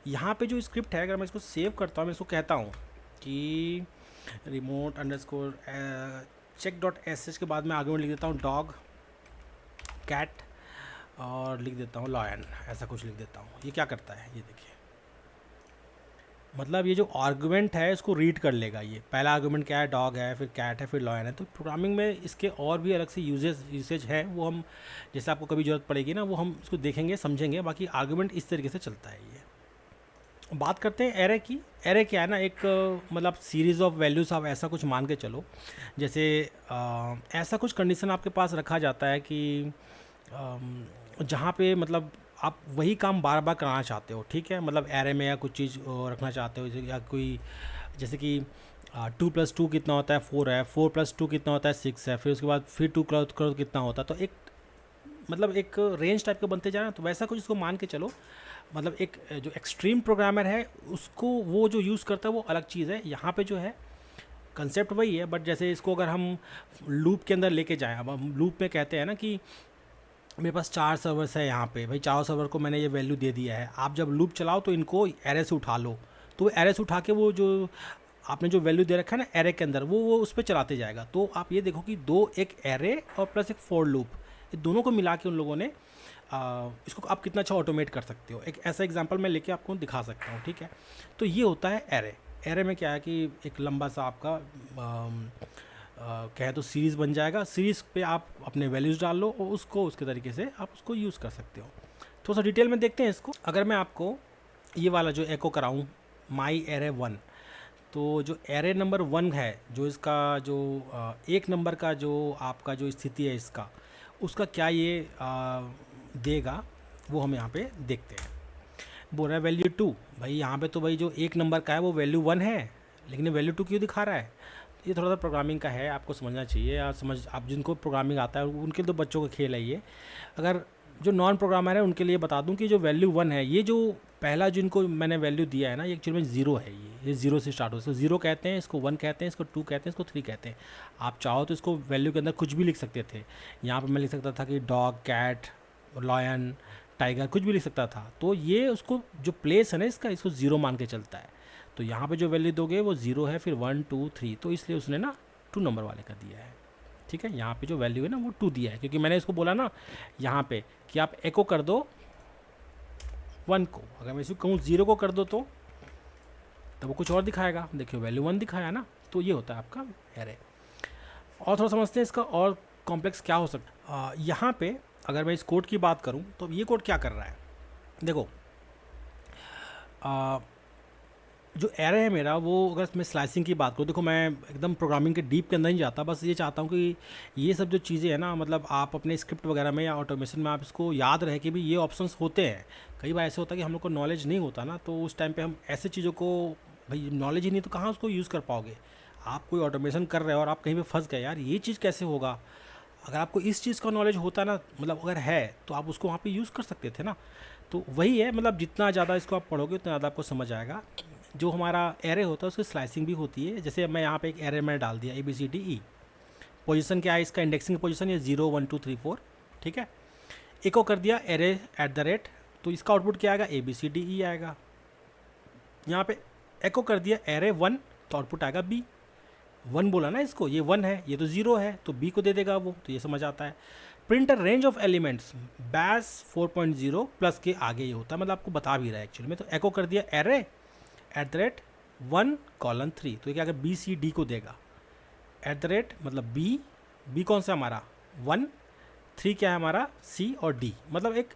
यहाँ पे जो स्क्रिप्ट है, अगर मैं इसको सेव करता हूँ, मैं इसको कहता हूँ कि रिमोट अंडरस्कोर check.sh के बाद मैं आर्ग्यूमेंट लिख देता हूँ डॉग, कैट, और लिख देता हूँ लॉयन, ऐसा कुछ लिख देता हूँ। ये क्या करता है, ये देखिए, मतलब ये जो आर्गुमेंट है इसको रीड कर लेगा। ये पहला आर्गुमेंट क्या है, डॉग है, फिर कैट है, फिर लॉयन है। तो प्रोग्रामिंग में इसके और भी अलग से यूसेज है, वो हम जैसे आपको कभी ज़रूरत पड़ेगी ना, वो हम इसको देखेंगे, समझेंगे। बाकी आर्गुमेंट इस तरीके से चलता है। ये बात करते हैं एरे की। एरे क्या है ना, एक मतलब सीरीज़ ऑफ वैल्यूज़, आप ऐसा कुछ मान के चलो। जैसे ऐसा कुछ कंडीशन आपके पास रखा जाता है कि जहाँ पे मतलब आप वही काम बार बार कराना चाहते हो, ठीक है। मतलब एरे में या कुछ चीज़ रखना चाहते हो, या कोई जैसे कि 2+2 कितना होता है, 4 है, 4+2 कितना होता है, 6 है, फिर उसके बाद फिर 2 करो कितना होता है। तो एक मतलब एक रेंज टाइप के बनते जा रहे हैं। तो वैसा कुछ इसको मान के चलो। मतलब एक जो एक्सट्रीम प्रोग्रामर है उसको वो जो यूज़ करता है वो अलग चीज़ है। यहाँ पे जो है कंसेप्ट वही है, बट जैसे इसको अगर हम लूप के अंदर लेके जाएं, अब हम लूप में कहते हैं ना कि मेरे पास 4 सर्वर्स है यहाँ पे, भाई 4 सर्वर को मैंने ये वैल्यू दे दिया है, आप जब लूप चलाओ तो इनको एरे से उठा लो। तो एरे से उठा के वो जो आपने जो वैल्यू दे रखा है ना एरे के अंदर, वो उस पर चलाते जाएगा। तो आप ये देखो कि दो, एक एरे और प्लस एक फॉर लूप, ये दोनों को मिला के उन लोगों ने इसको आप कितना अच्छा ऑटोमेट कर सकते हो। एक ऐसा एग्जांपल मैं लेके आपको दिखा सकता हूँ, ठीक है। तो ये होता है एरे। एरे में क्या है कि एक लंबा सा आपका कहे तो सीरीज़ बन जाएगा। सीरीज़ पे आप अपने वैल्यूज़ डाल लो और उसको उसके तरीके से आप उसको यूज़ कर सकते हो। थोड़ा सा डिटेल में देखते हैं इसको। अगर मैं आपको ये वाला जो एको कराऊँ, माई एरे 1, तो जो एरे नंबर 1 है, जो इसका जो एक नंबर का जो आपका जो स्थिति है इसका, उसका क्या ये देगा, वो हम यहाँ पे देखते हैं। बोल रहा है वैल्यू 2, भाई यहाँ पे तो भाई जो एक नंबर का है वो वैल्यू 1 है, लेकिन वैल्यू 2 क्यों दिखा रहा है। ये थोड़ा सा प्रोग्रामिंग का है, आपको समझना चाहिए। आप जिनको प्रोग्रामिंग आता है उनके तो बच्चों का खेल है ये। अगर जो नॉन प्रोग्रामर है उनके लिए बता दूं कि जो वैल्यू 1 है, ये जो पहला जिनको मैंने वैल्यू दिया है ना, ये एक्चुअली में 0 है। ये 0 से स्टार्ट हो, इसको 0 कहते हैं, इसको 1 कहते हैं, इसको 2 कहते हैं, इसको 3 कहते हैं। आप चाहो तो इसको वैल्यू के अंदर कुछ भी लिख सकते थे। यहाँ पर मैं लिख सकता था कि डॉग, कैट, लॉयन, टाइगर, कुछ भी लिख सकता था। तो ये उसको जो प्लेस है ना इसका, इसको 0 मान के चलता है। तो यहाँ पे जो वैल्यू दोगे वो 0 है, फिर 1, 2, 3, तो इसलिए उसने ना 2 नंबर वाले का दिया है, ठीक है। यहाँ पे जो वैल्यू है ना वो 2 दिया है, क्योंकि मैंने इसको बोला ना यहाँ पे कि आप एको कर दो 1 को। अगर मैं इसको कहूँ 0 को कर दो तो वो कुछ और दिखाएगा। देखिए वैल्यू 1 दिखाया ना। तो ये होता है आपका एरे। और थोड़ा समझते हैं इसका और कॉम्प्लेक्स क्या हो सकता है। यहाँ पे अगर मैं इस कोड की बात करूँ तो ये कोड क्या कर रहा है, देखो जो एरे है मेरा, वो अगर मैं स्लाइसिंग की बात करूँ, देखो मैं एकदम प्रोग्रामिंग के डीप के अंदर नहीं जाता, बस ये चाहता हूँ कि ये सब जो चीज़ें हैं ना, मतलब आप अपने स्क्रिप्ट वगैरह में या ऑटोमेशन में आप इसको याद रहे कि भी ये ऑप्शंस होते हैं। कई बार ऐसे होता है कि हम लोग को नॉलेज नहीं होता ना, तो उस टाइम पे हम ऐसे चीज़ों को, भाई नॉलेज ही नहीं तो कहाँ उसको यूज़ कर पाओगे। आप कोई ऑटोमेशन कर रहे हो और आप कहीं पे फंस गए, यार ये चीज़ कैसे होगा। अगर आपको इस चीज़ का नॉलेज होता ना, मतलब अगर है, तो आप उसको वहाँ पे यूज़ कर सकते थे ना। तो वही है, मतलब जितना ज़्यादा इसको आप पढ़ोगे उतना ज़्यादा आपको समझ आएगा। जो हमारा एरे होता है उसकी स्लाइसिंग भी होती है। जैसे मैं यहाँ पे एक एरे मैंने डाल दिया ABCDE। पोजीशन क्या है इसका, इंडेक्सिंग पोजीशन ये 0 1 2 3 4, ठीक है। इको कर दिया एरे एट द रेट, तो इसका आउटपुट क्या आएगा, ABCDE आएगा। यहाँ पे एको कर दिया एरे 1, तो आउटपुट आएगा B। 1 बोला ना इसको, ये 1 है, ये तो 0 है, तो B को दे देगा वो, तो ये समझ आता है। Print range of elements bash 4.0 plus के आगे ये होता है, मतलब आपको बता भी रहा है एक्चुअली में। तो एको कर दिया एरे एट द रेट 1:3, तो ये क्या बी सी डी को देगा। एट द रेट मतलब बी कौन सा हमारा 1, 3 क्या है हमारा C और D, मतलब एक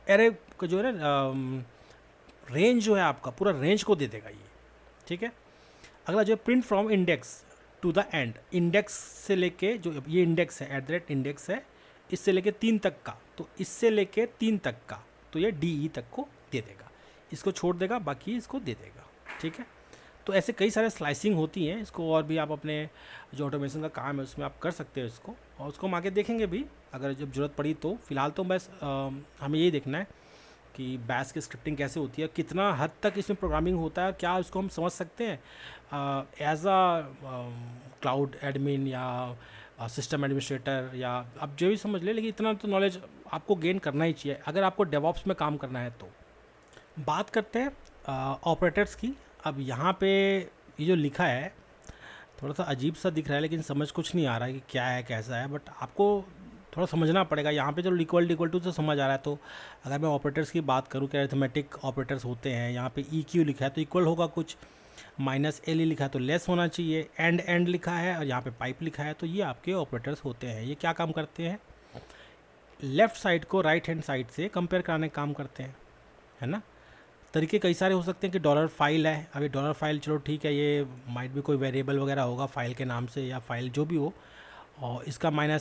एरे को जो है ना रेंज जो है आपका पूरा रेंज को दे देगा ये, ठीक है। अगला जो है print from index to the end, index से लेके, जो ये इंडेक्स है एट द रेट इंडेक्स है, इससे लेके 3 तक का, तो इससे लेके 3 तक का, तो ये DE तक को दे देगा। इसको छोड़ देगा, बाकी इसको दे देगा, ठीक है। तो ऐसे कई सारे स्लाइसिंग होती हैं, इसको और भी आप अपने जो ऑटोमेशन का काम है उसमें आप कर सकते हो इसको, और उसको हम आगे देखेंगे भी अगर जब ज़रूरत पड़ी तो। फिलहाल तो बस हमें यही देखना है कि बैश की स्क्रिप्टिंग कैसे होती है, कितना हद तक इसमें प्रोग्रामिंग होता है, क्या उसको हम समझ सकते हैं एज अ क्लाउड एडमिन या सिस्टम एडमिनिस्ट्रेटर, या आप जो भी समझ ले, लेकिन इतना तो नॉलेज आपको गेन करना ही चाहिए अगर आपको डेवॉप्स में काम करना है तो। बात करते हैं ऑपरेटर्स की। अब यहाँ पे ये जो लिखा है थोड़ा सा अजीब सा दिख रहा है, लेकिन समझ कुछ नहीं आ रहा है कि क्या है कैसा है, बट आपको थोड़ा समझना पड़ेगा। यहाँ पे जो इक्वल टू से समझ आ रहा है, तो अगर मैं ऑपरेटर्स की बात करूँ कि अरिथमेटिक ऑपरेटर्स होते हैं, यहाँ पे EQ लिखा है तो इक्वल होगा कुछ, -LE लिखा है तो लेस होना चाहिए, एंड लिखा है और यहाँ पे पाइप लिखा है, तो ये आपके ऑपरेटर्स होते हैं। ये क्या काम करते हैं, लेफ़्ट साइड को राइट हैंड साइड से कंपेयर कराने का काम करते हैं, है ना। तरीके कई सारे हो सकते हैं कि डॉलर फाइल है, अभी डॉलर फाइल चलो ठीक है, ये माइट भी कोई वेरिएबल वगैरह होगा फाइल के नाम से, या फाइल जो भी हो, और इसका -A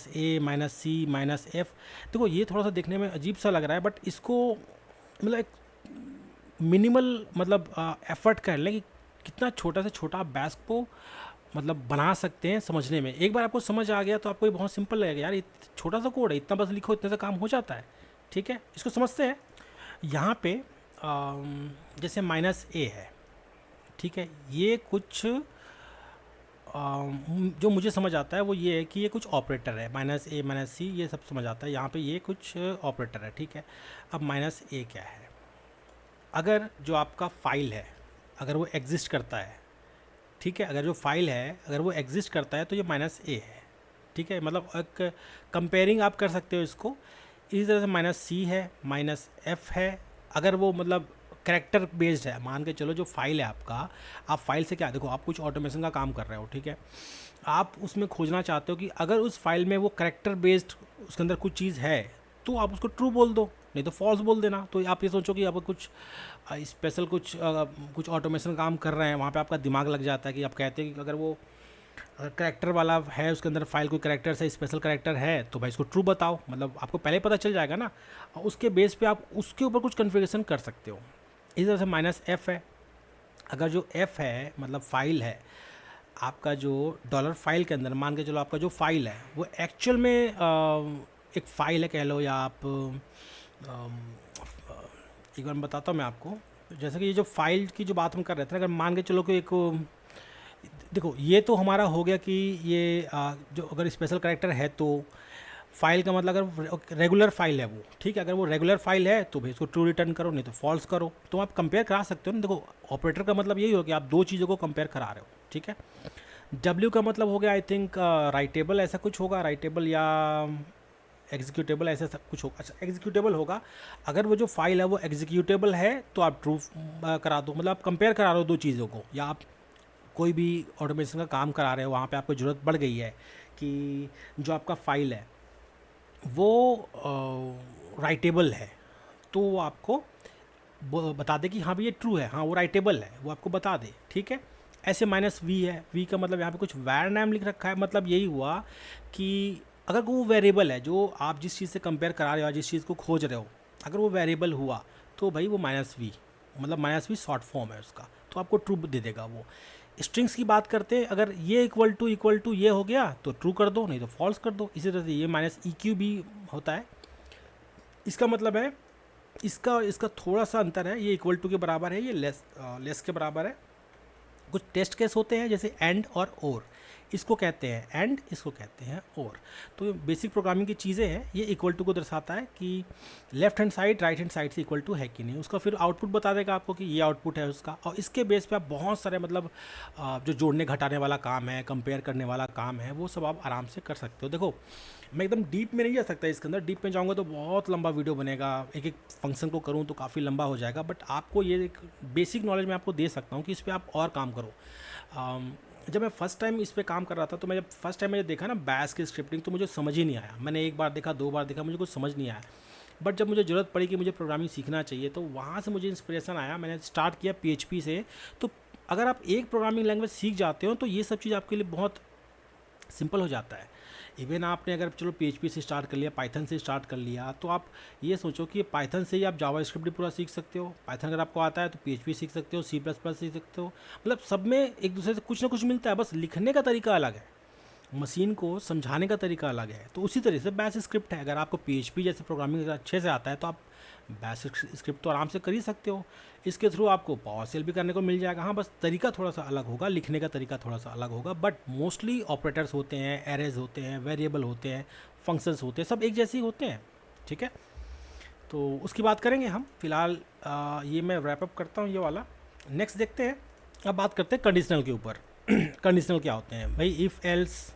-C -F। देखो ये थोड़ा सा देखने में अजीब सा लग रहा है, बट इसको मतलब एक मिनिमल मतलब एफर्ट कर लें कि कितना छोटा से छोटा आप बैश को मतलब बना सकते हैं समझने में। एक बार आपको समझ आ गया तो आपको ये बहुत सिंपल लगेगा, यार छोटा सा कोड है, इतना बस लिखो, इतने से काम हो जाता है, ठीक है। इसको समझते हैं। यहाँ पे जैसे -A है, ठीक है, ये कुछ जो मुझे समझ आता है वो ये है कि ये कुछ ऑपरेटर है, -A -C ये सब समझ आता है। यहाँ पे ये कुछ ऑपरेटर है, ठीक है। अब -A क्या है, अगर जो आपका फाइल है अगर वो एग्जिस्ट करता है, ठीक है, अगर जो फाइल है अगर वो एग्जिस्ट करता है तो ये -A है, ठीक है। मतलब एक कंपेयरिंग आप कर सकते हो इसको इसी तरह से। -C है, -F है, अगर वो मतलब करेक्टर बेस्ड है, मान के चलो जो फाइल है आपका, आप फाइल से क्या, देखो आप कुछ ऑटोमेशन का काम कर रहे हो, ठीक है, आप उसमें खोजना चाहते हो कि अगर उस फाइल में वो करेक्टर बेस्ड उसके अंदर कुछ चीज़ है तो आप उसको ट्रू बोल दो, नहीं तो फॉल्स बोल देना। तो आप ये सोचो कि आप कुछ स्पेशल कुछ ऑटोमेशन काम कर रहे हैं, वहाँ पे आपका दिमाग लग जाता है कि आप कहते हैं कि अगर वो करेक्टर वाला है उसके अंदर फाइल कोई करेक्टर से स्पेशल करेक्टर है तो भाई इसको ट्रू बताओ, मतलब आपको पहले पता चल जाएगा ना, और उसके बेस पे आप उसके ऊपर कुछ कन्फिगरेशन कर सकते हो। इसी तरह से -F है, अगर जो F है मतलब फाइल है आपका, जो डॉलर फाइल के अंदर मान के चलो आपका जो फाइल है वो एक्चुअल में एक फ़ाइल है कह लो, या आप एक बार बताता हूँ मैं आपको। जैसे कि ये जो फाइल की जो बात हम कर रहे थे, अगर मान के चलो कि एक देखो ये तो हमारा हो गया कि ये जो अगर स्पेशल करेक्टर है तो फाइल का मतलब अगर रेगुलर फाइल है वो, ठीक है, अगर वो रेगुलर फाइल है तो भाई इसको ट्रू रिटर्न करो, नहीं तो फॉल्स करो। तो आप कंपेयर करा सकते हो ना। देखो ऑपरेटर का मतलब यही हो कि आप दो चीज़ों को कंपेयर करा रहे हो, ठीक है। W का मतलब हो गया आई थिंक राइटेबल, ऐसा कुछ होगा, राइटेबल या एग्जीक्यूटेबल ऐसा सब कुछ होगा। अच्छा एग्जीक्यूटेबल होगा, अगर वो जो फाइल है वो एग्जीक्यूटेबल है तो आप ट्रू करा दो, मतलब आप कंपेयर करा रहे हो दो चीज़ों को, या आप कोई भी ऑटोमेशन का काम करा रहे हो, वहाँ पे आपको ज़रूरत पड़ गई है कि जो आपका फाइल है वो राइटेबल है, तो वो आपको बता दे कि हाँ भाई ये ट्रू है, हाँ वो राइटेबल है, वो आपको बता दे, ठीक है। ऐसे माइनस वी है, वी का मतलब यहाँ पे कुछ वैर नाम लिख रखा है, मतलब यही हुआ कि अगर वो वेरिएबल है जो आप जिस चीज़ से कंपेयर करा रहे हो, जिस चीज़ को खोज रहे हो, अगर वो वेरिएबल हुआ तो भाई वो माइनस वी, मतलब माइनस वी शॉर्ट फॉर्म है उसका, तो आपको ट्रू दे देगा वो। स्ट्रिंग्स की बात करते हैं, अगर ये इक्वल टू ये हो गया तो ट्रू कर दो, नहीं तो फॉल्स कर दो। इसी तरह से ये माइनस ई क्यू भी होता है, इसका मतलब है इसका इसका थोड़ा सा अंतर है, ये इक्वल टू के बराबर है, ये लेस के बराबर है। कुछ टेस्ट केस होते हैं जैसे एंड और इसको कहते हैं एंड, इसको कहते हैं और। तो बेसिक प्रोग्रामिंग की चीज़ें हैं, ये इक्वल टू को दर्शाता है कि left hand side right hand side से इक्वल टू है कि नहीं, उसका फिर आउटपुट बता देगा आपको कि ये आउटपुट है उसका, और इसके बेस पे आप बहुत सारे मतलब जो जोड़ने घटाने वाला काम है, कंपेयर करने वाला काम है, वो सब आप आराम से कर सकते हो। देखो मैं एकदम डीप में नहीं जा सकता इसके अंदर, डीप में जाऊँगा तो बहुत लंबा वीडियो बनेगा, एक एक फंक्शन को करूँ तो काफ़ी लंबा हो जाएगा, बट आपको ये एक बेसिक नॉलेज मैं आपको दे सकता हूँ कि इस पर आप और काम करो। जब मैं फ़र्स्ट टाइम इस पे काम कर रहा था, तो मैं जब फर्स्ट टाइम मैंने देखा ना बैश की स्क्रिप्टिंग, तो मुझे समझ ही नहीं आया। मैंने एक बार देखा, 2 बार देखा, मुझे कुछ समझ नहीं आया। बट जब मुझे ज़रूरत पड़ी कि मुझे प्रोग्रामिंग सीखना चाहिए, तो वहाँ से मुझे इंस्पिरेशन आया, मैंने स्टार्ट किया PHP से। तो अगर आप एक प्रोग्रामिंग लैंग्वेज सीख जाते हो तो ये सब चीज़ आपके लिए बहुत सिंपल हो जाता है। इवन आपने अगर चलो PHP से स्टार्ट कर लिया, पाइथन से स्टार्ट कर लिया, तो आप ये सोचो कि पाइथन से ही आप जावा स्क्रिप्ट भी पूरा सीख सकते हो। पाइथन अगर आपको आता है तो PHP सीख सकते हो, C++ सीख सकते हो, मतलब सब में एक दूसरे से कुछ ना कुछ मिलता है, बस लिखने का तरीका अलग है, मशीन को समझाने का तरीका अलग है। तो उसी तरह से बैश स्क्रिप्ट है, अगर आपको PHP जैसे प्रोग्रामिंग अच्छे से आता है तो आप बैश स्क्रिप्ट तो आराम से कर ही सकते हो। इसके थ्रू आपको पावर सेल भी करने को मिल जाएगा। हाँ, बस तरीका थोड़ा सा अलग होगा, लिखने का तरीका थोड़ा सा अलग होगा, बट मोस्टली ऑपरेटर्स होते हैं, एरेज होते हैं, वेरिएबल होते हैं, फंक्शंस होते हैं, सब एक जैसे ही होते हैं, ठीक है। तो उसकी बात करेंगे हम। फिलहाल ये मैं रैप अप करता हूँ ये वाला। नेक्स्ट देखते हैं, अब बात करते हैं कंडीशनल के ऊपर। कंडीशनल क्या होते हैं भाई? इफ़ एल्स,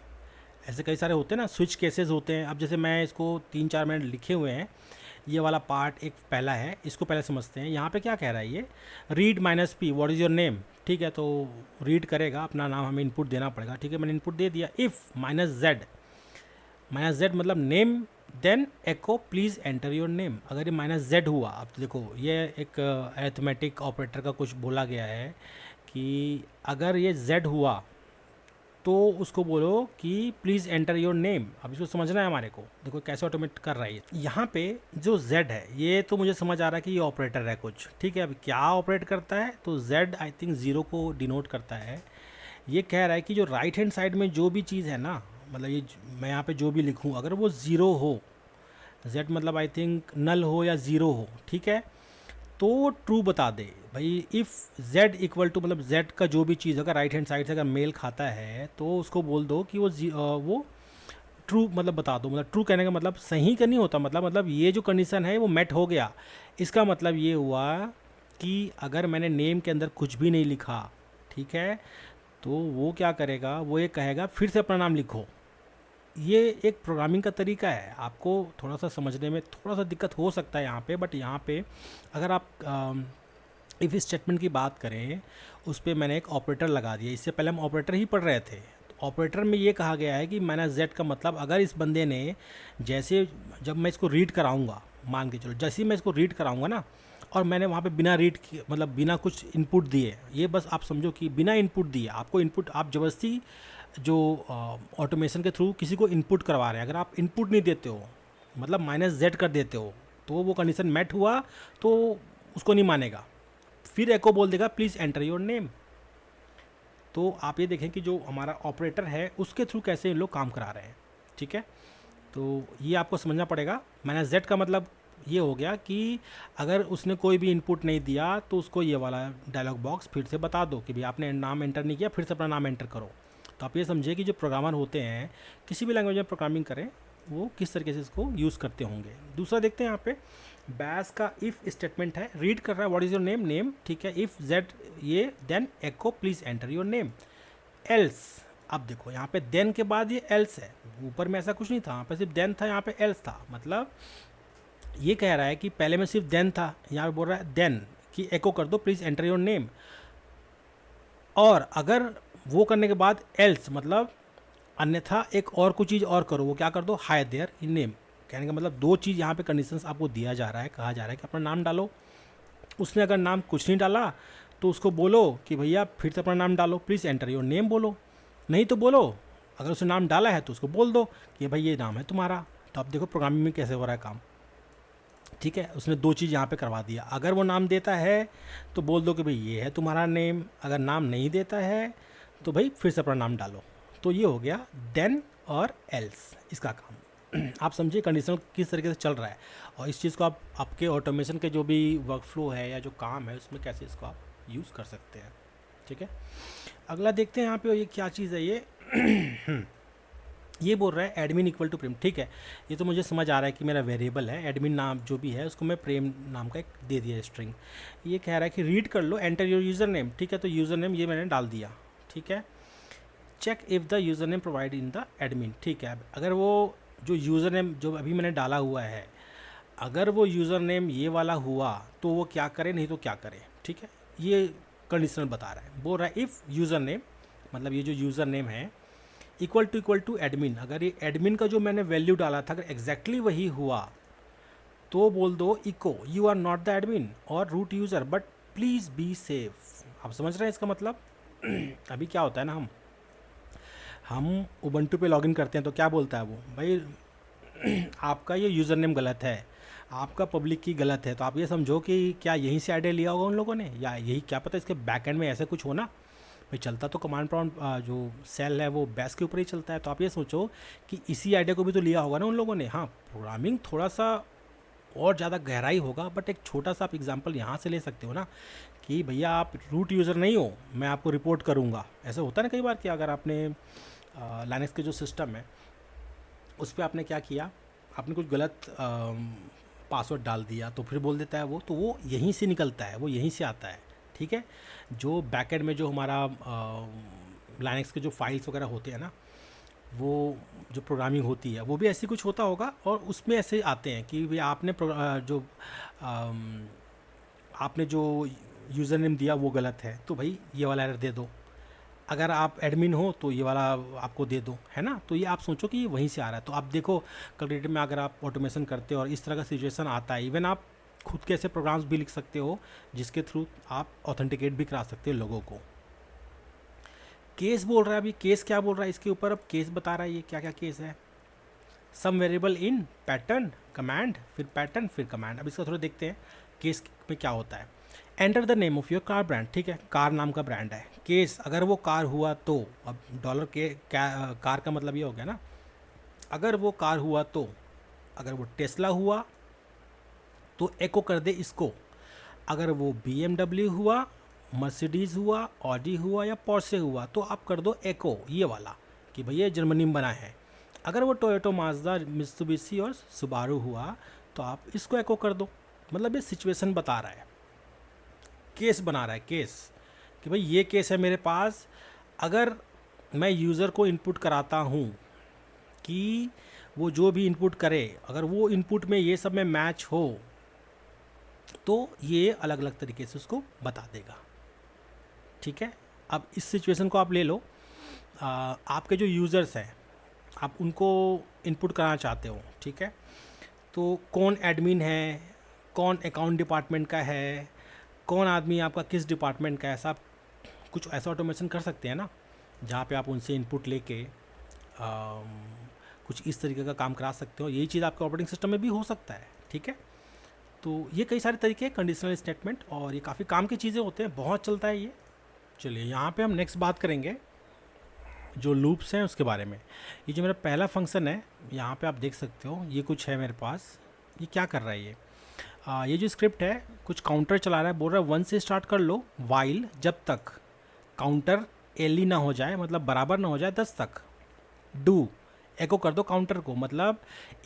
ऐसे कई सारे होते हैं ना, स्विच केसेस होते हैं। अब जैसे मैं इसको 3-4 मिनट लिखे हुए हैं, ये वाला पार्ट एक पहला है, इसको पहले समझते हैं। यहाँ पे क्या कह रहा है ये, read -p what is your name, ठीक है। तो रीड करेगा, अपना नाम हमें इनपुट देना पड़ेगा, ठीक है। मैंने इनपुट दे दिया। इफ़ -z मतलब name, then echo please enter your name. अगर ये -z हुआ, अब देखो ये एक अरिथमेटिक ऑपरेटर का कुछ बोला गया है कि अगर ये z हुआ तो उसको बोलो कि प्लीज़ एंटर योर नेम। अब इसको समझना है हमारे को, देखो कैसे ऑटोमेट कर रहा है ये। यहाँ पे जो z है, ये तो मुझे समझ आ रहा है कि ये ऑपरेटर है कुछ, ठीक है। अब क्या ऑपरेट करता है, तो z आई थिंक 0 को डिनोट करता है। ये कह रहा है कि जो राइट हैंड साइड में जो भी चीज़ है ना, मतलब ये मैं यहाँ पे जो भी लिखूँ, अगर वो 0 हो, z मतलब आई थिंक नल हो या 0 हो, ठीक है, तो ट्रू बता दे भाई। इफ़ z इक्वल टू, मतलब z का जो भी चीज़ अगर राइट हैंड साइड से अगर मेल खाता है, तो उसको बोल दो कि वो ट्रू मतलब बता दो। मतलब ट्रू कहने का मतलब सही का नहीं होता, मतलब ये जो कंडीशन है वो मेट हो गया। इसका मतलब ये हुआ कि अगर मैंने नेम के अंदर कुछ भी नहीं लिखा, ठीक है, तो वो क्या करेगा, वो ये कहेगा फिर से अपना नाम लिखो। ये एक प्रोग्रामिंग का तरीका है, आपको थोड़ा सा समझने में थोड़ा सा दिक्कत हो सकता है यहाँ पे, बट यहाँ पे अगर आप इफ़ स्टेटमेंट की बात करें, उस पर मैंने एक ऑपरेटर लगा दिया। इससे पहले हम ऑपरेटर ही पढ़ रहे थे। तो ऑपरेटर में ये कहा गया है कि -z का मतलब, अगर इस बंदे ने जैसे, जब मैं इसको रीड कराऊँगा, मान के चलो जैसे ही मैं इसको रीड कराऊँगा ना, और मैंने वहाँ पे बिना रीड किए, मतलब बिना कुछ इनपुट दिए, ये बस आप समझो कि बिना इनपुट दिए आपको इनपुट, आप ज़बरदस्ती जो ऑटोमेशन के थ्रू किसी को इनपुट करवा रहे हैं, अगर आप इनपुट नहीं देते हो, मतलब -z कर देते हो, तो वो कंडीशन मेट हुआ तो उसको नहीं मानेगा। फिर एको बोल देगा प्लीज़ एंटर योर नेम। तो आप ये देखें कि जो हमारा ऑपरेटर है उसके थ्रू कैसे इन लोग काम करा रहे हैं, ठीक है। तो ये आपको समझना पड़ेगा। -z का मतलब ये हो गया कि अगर उसने कोई भी इनपुट नहीं दिया तो उसको ये वाला डायलॉग बॉक्स फिर से बता दो कि भाई आपने नाम एंटर नहीं किया, फिर से अपना नाम एंटर करो। तो आप ये समझिए कि जो प्रोग्रामर होते हैं, किसी भी लैंग्वेज में प्रोग्रामिंग करें, वो किस तरीके से इसको यूज़ करते होंगे। दूसरा देखते हैं यहाँ पे, बैश का इफ़ स्टेटमेंट है, रीड कर रहा है what is your name, name, ठीक है। इफ़ z ये, then echo please enter your name. Else, अब देखो यहाँ पे देन के बाद ये एल्स है, ऊपर में ऐसा कुछ नहीं था, यहाँ पे सिर्फ देन था, यहाँ पे एल्स था। मतलब ये कह रहा है कि पहले में सिर्फ देन था, यहाँ पे बोल रहा है देन कि एको कर दो प्लीज़ एंटर योर नेम। और अगर वो करने के बाद एल्स मतलब अन्यथा एक और कुछ चीज़ और करो, वो क्या कर दो, हाई देयर इन नेम। कहने का मतलब 2 चीज़ यहाँ पे कंडीशंस आपको दिया जा रहा है, कहा जा रहा है कि अपना नाम डालो उसने अगर नाम कुछ नहीं डाला तो उसको बोलो कि भैया फिर से अपना नाम डालो, प्लीज़ एंटर योर नेम बोलो। नहीं तो बोलो, अगर उसने नाम डाला है तो उसको बोल दो कि भाई ये नाम है तुम्हारा। तो आप देखो प्रोग्रामिंग में कैसे हो रहा है काम। ठीक है, उसने दो चीज़ यहाँ पे करवा दिया। अगर वो नाम देता है तो बोल दो कि भाई ये है तुम्हारा नेम, अगर नाम नहीं देता है तो भाई फिर से अपना नाम डालो। तो ये हो गया देन और एल्स इसका काम। आप समझिए कंडीशनल किस तरीके से चल रहा है, और इस चीज़ को आप आपके ऑटोमेशन के जो भी वर्कफ्लो है या जो काम है उसमें कैसे इसको आप यूज़ कर सकते हैं। ठीक है, अगला देखते हैं यहाँ पे, ये क्या चीज़ है ये बोल रहा है एडमिन इक्वल टू प्रेम। ठीक है, ये तो मुझे समझ आ रहा है कि मेरा वेरिएबल है एडमिन नाम जो भी है उसको मैं प्रेम नाम का एक दे दिया स्ट्रिंग। ये कह रहा है कि रीड कर लो एंटर योर यूज़र नेम। ठीक है, तो यूज़र नेम ये मैंने डाल दिया। ठीक है, check if the user name provide in the admin. ठीक है, अगर वो जो यूज़र नेम जो अभी मैंने डाला हुआ है, अगर वो यूज़र नेम ये वाला हुआ तो वो क्या करे, नहीं तो क्या करे। ठीक है, ये कंडीशनल बता रहा है, बोल रहा है इफ़ यूज़र नेम, मतलब ये जो यूज़र नेम है इक्वल टू एडमिन, अगर ये एडमिन का जो मैंने वैल्यू डाला था अगर एग्जैक्टली वही हुआ तो बोल दो echo you are not the admin और root user but please be safe. आप समझ रहे हैं इसका मतलब? अभी क्या होता है ना, हम उबंटू पे लॉगिन करते हैं तो क्या बोलता है वो, भाई आपका ये यूज़र नेम गलत है, आपका पब्लिक की गलत है। तो आप ये समझो कि क्या यहीं से आइडिया लिया होगा उन लोगों ने, या यही क्या पता इसके बैकएंड में ऐसे कुछ होना। भाई चलता तो कमांड प्रॉम्प्ट जो सेल है वो बैश के ऊपर ही चलता है। तो आप ये सोचो कि इसी आइडिया को भी तो लिया होगा ना उन लोगों ने। हाँ, प्रोग्रामिंग थोड़ा सा और ज़्यादा गहराई होगा, बट एक छोटा सा आप एग्जांपल यहाँ से ले सकते हो ना कि भैया आप रूट यूज़र नहीं हो, मैं आपको रिपोर्ट करूँगा। ऐसा होता है ना कई बार कि अगर आपने लाइनक्स के जो सिस्टम है उस पर आपने क्या किया, आपने कुछ गलत पासवर्ड डाल दिया तो फिर बोल देता है वो, तो वो यहीं से निकलता है, वो यहीं से आता है। ठीक है, जो बैकएंड में जो हमारा लाइनक्स के जो फाइल्स वगैरह होते हैं ना, वो जो प्रोग्रामिंग होती है वो भी ऐसी कुछ होता होगा, और उसमें ऐसे आते हैं कि भाई आपने जो यूज़र नेम दिया वो गलत है तो भाई ये वाला एरर दे दो, अगर आप एडमिन हो तो ये वाला आपको दे दो, है ना। तो ये आप सोचो कि ये वहीं से आ रहा है। तो आप देखो कैलकुलेटर में अगर आप ऑटोमेशन करते हो और इस तरह का सिचुएशन आता है, इवन आप खुद के ऐसे प्रोग्राम्स भी लिख सकते हो जिसके थ्रू आप ऑथेंटिकेट भी करा सकते हो लोगों को। केस बोल रहा है, अभी केस क्या बोल रहा है इसके ऊपर, अब केस बता रहा है ये क्या क्या केस है। सम वेरिएबल इन पैटर्न कमांड, फिर पैटर्न फिर कमांड। अब इसका थोड़ा देखते हैं केस में क्या होता है। Enter the name of your car brand. ठीक है, कार नाम का ब्रांड है। केस अगर वो कार हुआ तो, अब डॉलर के कार का मतलब ये हो गया ना, अगर वो कार हुआ तो, अगर वो टेस्ला हुआ तो एको कर दे इसको, अगर वो BMW हुआ, मर्सिडीज़ हुआ, ऑडी हुआ या पोर्शे हुआ तो आप कर दो एको ये वाला कि भैया जर्मनी में बना है। अगर वो टोयोटो माजदा मित्सुबिशी और सुबारू हुआ तो आप इसको एको कर दो। मतलब ये सिचुएशन बता रहा है, केस बना रहा है, केस कि भाई ये केस है मेरे पास, अगर मैं यूज़र को इनपुट कराता हूँ कि वो जो भी इनपुट करे अगर वो इनपुट में ये सब में मैच हो तो ये अलग अलग तरीके से उसको बता देगा। ठीक है, अब इस सिचुएशन को आप ले लो, आपके जो यूज़र्स हैं आप उनको इनपुट कराना चाहते हो। ठीक है, तो कौन एडमिन है, कौन अकाउंट डिपार्टमेंट का है, कौन आदमी आपका किस डिपार्टमेंट का है, ऐसा कुछ ऐसा ऑटोमेशन कर सकते हैं ना जहाँ पे आप उनसे इनपुट लेके कुछ इस तरीके का काम करा सकते हो। यही चीज़ आपके ऑपरेटिंग सिस्टम में भी हो सकता है। ठीक है, तो ये कई सारे तरीके हैं कंडीशनल स्टेटमेंट, और ये काफ़ी काम की चीज़ें होते हैं, बहुत चलता है ये। चलिए यहाँ पे हम नेक्स्ट बात करेंगे जो लूप्स हैं उसके बारे में। ये जो मेरा पहला फंक्शन है यहाँ पे आप देख सकते हो, ये कुछ है मेरे पास, ये क्या कर रहा है ये जो स्क्रिप्ट है कुछ काउंटर चला रहा है, बोल रहा है 1 से स्टार्ट कर लो वाइल जब तक काउंटर एली ना हो जाए, मतलब बराबर ना हो जाए 10 तक। डू एको कर दो काउंटर को, मतलब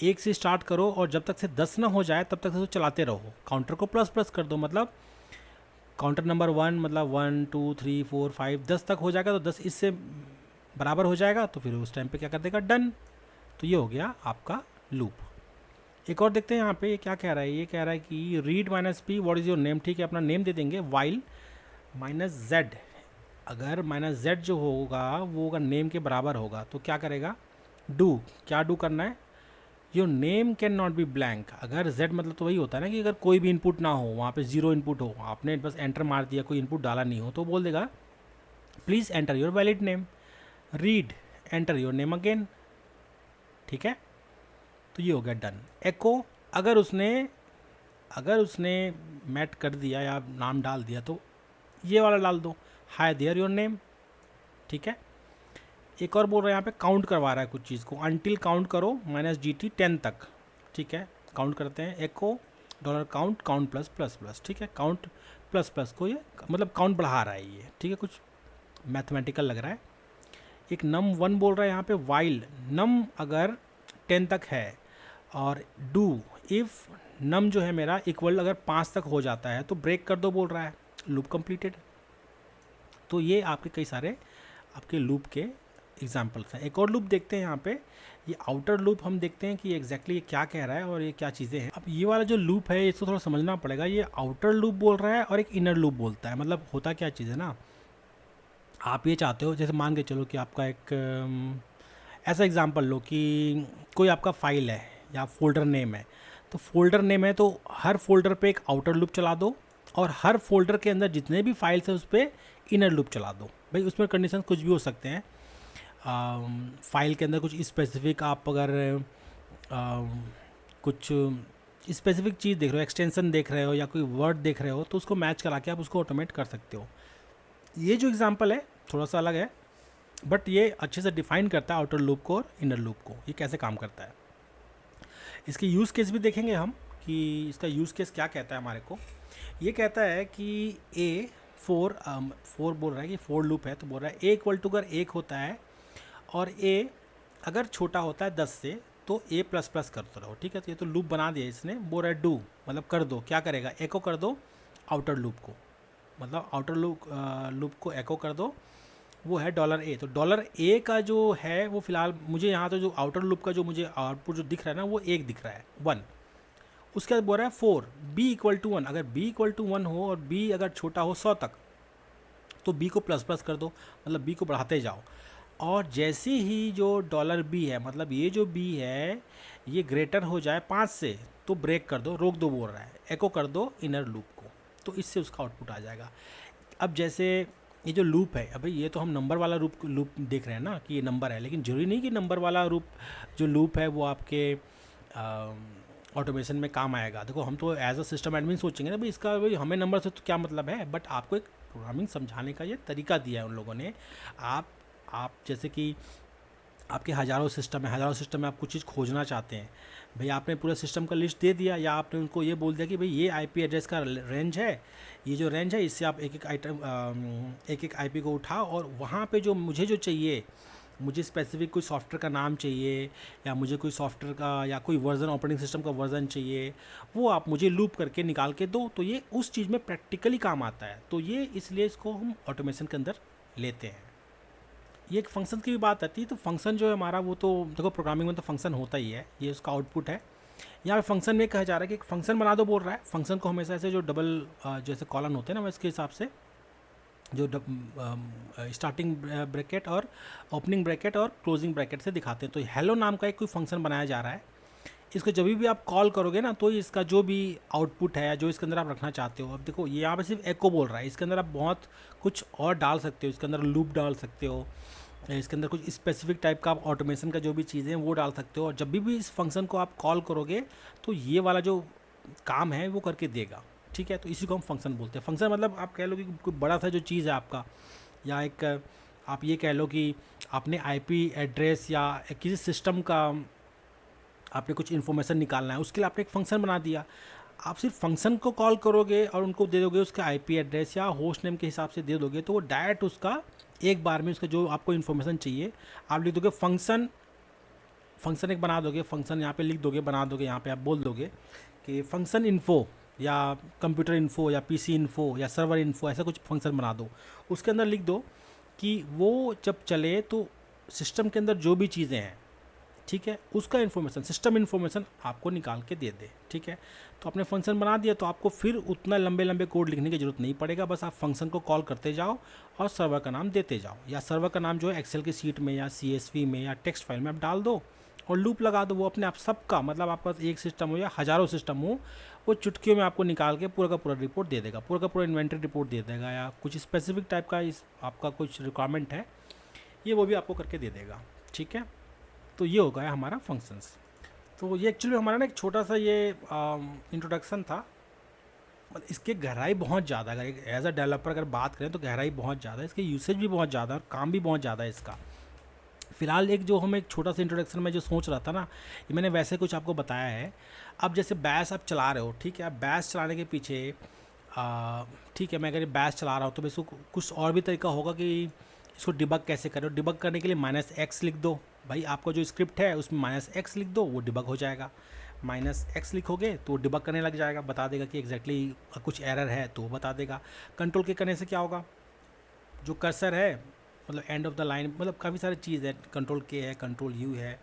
1 से स्टार्ट करो और जब तक से 10 ना हो जाए तब तक से तो चलाते रहो। काउंटर को प्लस प्लस कर दो, मतलब काउंटर नंबर 1 मतलब 1 2 3 4 5 10 तक हो जाएगा तो 10 इससे बराबर हो जाएगा तो फिर उस टाइम पे क्या कर देगा, डन। तो ये हो गया आपका लूप। एक और देखते हैं यहाँ पे ये क्या कह रहा है, ये कह रहा है कि read -p what is your name. ठीक है, अपना नेम दे देंगे वाइल -z, अगर -z जो होगा वो अगर नेम के बराबर होगा तो क्या करेगा, डू, क्या डू करना है, your name can not be blank. अगर जेड मतलब तो वही होता है ना कि अगर कोई भी इनपुट ना हो, वहाँ पे जीरो इनपुट हो, आपने बस एंटर मार दिया, कोई इनपुट डाला नहीं हो, तो बोल देगा please enter your valid name, read enter your name again. ठीक है, तो ये हो गया डन। एको अगर उसने मैट कर दिया या नाम डाल दिया तो ये वाला डाल दो, हाई देयर योर नेम। ठीक है, एक और बोल रहा है यहाँ पे काउंट करवा रहा है कुछ चीज़ को, अनटिल काउंट करो -GT 10 तक। ठीक है, काउंट करते हैं, एको $काउंट प्लस प्लस प्लस। ठीक है, काउंट प्लस प्लस को ये मतलब काउंट बढ़ा रहा है ये। ठीक है, कुछ मैथमेटिकल लग रहा है। एक num1 बोल रहा है यहाँ पे, वाइल नम अगर 10 तक है, और डू इफ़ नम जो है मेरा इक्वल अगर 5 तक हो जाता है तो ब्रेक कर दो बोल रहा है, लूप कंप्लीटेड। तो ये आपके कई सारे आपके लूप के एग्जाम्पल्स हैं। एक और लूप देखते हैं यहाँ पे, ये आउटर लूप हम देखते हैं कि एग्जैक्टली ये क्या कह रहा है और ये क्या चीज़ें हैं। अब ये वाला जो लूप है इसको थोड़ा समझना पड़ेगा। ये आउटर लूप बोल रहा है और एक इनर लूप बोलता है। मतलब होता क्या चीज़ है ना, आप ये चाहते हो, जैसे मान के चलो कि आपका एक ऐसा एग्जांपल लो कि कोई आपका फाइल है या फोल्डर नेम है, तो फोल्डर नेम है तो हर फोल्डर पे एक आउटर लूप चला दो, और हर फोल्डर के अंदर जितने भी फाइल्स हैं उस पर इनर लूप चला दो। भाई उसमें कंडीशन कुछ भी हो सकते हैं। फाइल के अंदर कुछ स्पेसिफिक, आप अगर कुछ स्पेसिफिक चीज़ देख रहे हो, एक्सटेंशन देख रहे हो या कोई वर्ड देख रहे हो, तो उसको मैच करा के आप उसको ऑटोमेट कर सकते हो। ये जो एग्जांपल है थोड़ा सा अलग है, बट ये अच्छे से डिफाइन करता है आउटर लूप को और इनर लूप को, ये कैसे काम करता है। इसकी यूज़ केस भी देखेंगे हम कि इसका यूज़ केस क्या कहता है हमारे को। ये कहता है कि ए फोर बोल रहा है कि फोर लूप है, तो बोल रहा है ए इक्वल टू अगर 1 होता है और ए अगर छोटा होता है 10 से तो ए प्लस प्लस करते रहो। ठीक है, तो ये तो लूप बना दिया इसने। बोल रहा है डू मतलब कर दो, क्या करेगा, एको कर दो आउटर लूप को, मतलब आउटर लूप को एको कर दो, वो है $A। तो $A का जो है वो फिलहाल मुझे यहाँ तो जो आउटर लूप का जो मुझे आउटपुट जो दिख रहा है ना वो 1 दिख रहा है, 1। उसके बाद बोल रहा है 4 b इक्वल टू 1, अगर b इक्वल टू 1 हो और b अगर छोटा हो 100 तक तो b को प्लस प्लस कर दो, मतलब b को बढ़ाते जाओ। और जैसे ही जो $B है, मतलब ये जो b है ये ग्रेटर हो जाए 5 से तो ब्रेक कर दो, रोक दो बोल रहा है, एको कर दो इनर लूप को, तो इससे उसका आउटपुट आ जाएगा। अब जैसे ये जो लूप है, अभी ये तो हम नंबर वाला लूप देख रहे हैं ना कि ये नंबर है, लेकिन जरूरी नहीं कि नंबर वाला जो लूप है वो आपके ऑटोमेशन में काम आएगा। देखो हम तो एज अ सिस्टम एडमिन सोचेंगे ना भाई इसका भाई हमें नंबर से तो क्या मतलब है, बट आपको एक प्रोग्रामिंग समझाने का ये तरीका दिया है उन लोगों ने। आप जैसे कि आपके हज़ारों सिस्टम में आप कुछ चीज़ खोजना चाहते हैं, भाई आपने पूरा सिस्टम का लिस्ट दे दिया, या आपने उनको ये बोल दिया कि भाई ये आईपी एड्रेस का रेंज है, ये जो रेंज है इससे आप एक एक आईपी को उठाओ, और वहाँ पे जो मुझे जो चाहिए, मुझे स्पेसिफिक कोई सॉफ्टवेयर का नाम चाहिए, या मुझे कोई सॉफ्टवेयर का या कोई वर्जन ऑपरेटिंग सिस्टम का वर्जन चाहिए, वो आप मुझे लूप करके निकाल के दो, तो ये उस चीज़ में प्रैक्टिकली काम आता है। तो ये इसलिए इसको हम ऑटोमेशन के अंदर लेते हैं। ये एक फंक्शन की भी बात आती है, तो फंक्शन जो है हमारा वो तो देखो प्रोग्रामिंग में तो फंक्शन होता ही है, ये उसका आउटपुट है। यहाँ पे फंक्शन में कहा जा रहा है कि एक फंक्शन बना दो बोल रहा है। फंक्शन को हमेशा ऐसे जो डबल जैसे कॉलन होते हैं ना, इसके हिसाब से जो स्टार्टिंग ब्रैकेट और ओपनिंग ब्रैकेट और क्लोजिंग ब्रैकेट से दिखाते हैं। तो हेलो नाम का एक कोई फंक्शन बनाया जा रहा है, इसको जब भी आप कॉल करोगे ना तो इसका जो भी आउटपुट है जो इसके अंदर आप रखना चाहते हो, अब देखो ये यहाँ पे सिर्फ एको बोल रहा है, इसके अंदर आप बहुत कुछ और डाल सकते हो, इसके अंदर लूप डाल सकते हो, इसके अंदर कुछ स्पेसिफिक टाइप का आप ऑटोमेशन का जो भी चीज़ें हैं वो डाल सकते हो, और जब भी इस फंक्शन को आप कॉल करोगे तो ये वाला जो काम है वो करके देगा। ठीक है, तो इसी को हम फंक्शन बोलते हैं। फंक्शन मतलब आप कह लो कि कोई बड़ा सा जो चीज़ है आपका, या एक आप ये कह लो कि आपने आईपी एड्रेस या किसी सिस्टम का आपने कुछ इन्फॉर्मेशन निकालना है, उसके लिए आपने एक फंक्शन बना दिया। आप सिर्फ फंक्शन को कॉल करोगे और उनको दे दोगे उसका आईपी एड्रेस या होस्ट नेम के हिसाब से दे दोगे, तो वो डायरेक्ट उसका एक बार में उसका जो आपको इन्फॉर्मेशन चाहिए आप लिख दोगे फंक्शन एक बना दोगे, फंक्शन यहाँ पे लिख दोगे, बना दोगे, यहाँ पे आप बोल दोगे कि फंक्शन इन्फो या कंप्यूटर इन्फो या पीसी इन्फो या सर्वर इन्फो, ऐसा कुछ फंक्शन बना दो। उसके अंदर लिख दो कि वो जब चले तो सिस्टम के अंदर जो भी चीज़ें हैं, ठीक है, उसका इन्फॉर्मेशन, सिस्टम इन्फॉर्मेशन आपको निकाल के दे दे। ठीक है, तो आपने फंक्शन बना दिया तो आपको फिर उतना लंबे लंबे कोड लिखने की ज़रूरत नहीं पड़ेगा, बस आप फंक्शन को कॉल करते जाओ और सर्वर का नाम देते जाओ, या सर्वर का नाम जो है एक्सेल की सीट में या CSV में या टेक्स्ट फाइल में आप डाल दो, और लूप लगा दो, वो अपने आप सबका, मतलब आपके पास एक सिस्टम हो या हज़ारों सिस्टम हो, वो चुटकियों में आपको निकाल के पूरा का पूरा रिपोर्ट दे देगा, पूरा का पूरा इन्वेंट्री रिपोर्ट दे देगा, या कुछ स्पेसिफिक टाइप का इस आपका कुछ रिक्वायरमेंट है ये वो भी आपको करके दे देगा। ठीक है, तो ये हो गया हमारा फंक्शंस। तो ये एक्चुअली हमारा ना एक छोटा सा ये इंट्रोडक्शन था। मतलब इसकी गहराई बहुत ज़्यादा, अगर एक एज अ डेवलपर अगर बात करें तो गहराई बहुत ज़्यादा है, इसके यूसेज भी बहुत ज़्यादा है और काम भी बहुत ज़्यादा है इसका। फ़िलहाल एक जो हम एक छोटा सा इंट्रोडक्शन में जो सोच रहा था ना, ये मैंने वैसे कुछ आपको बताया है। अब जैसे बैश आप चला रहे हो, ठीक है, आप बैश चलाने के पीछे ठीक है, मैं अगर ये बैश चला रहा हूँ तो मैं इसको कुछ और भी तरीका होगा कि इसको डिबग कैसे करो। डिबग करने के लिए -x लिख दो, भाई आपका जो स्क्रिप्ट है उसमें -x लिख दो, वो डिबग हो जाएगा। -x लिखोगे तो डिबग करने लग जाएगा, बता देगा कि एग्जैक्टली कुछ एरर है तो वो बता देगा। कंट्रोल के करने से क्या होगा, जो कर्सर है मतलब एंड ऑफ द लाइन, मतलब काफ़ी सारी चीज़ है, कंट्रोल के है, कंट्रोल यू है,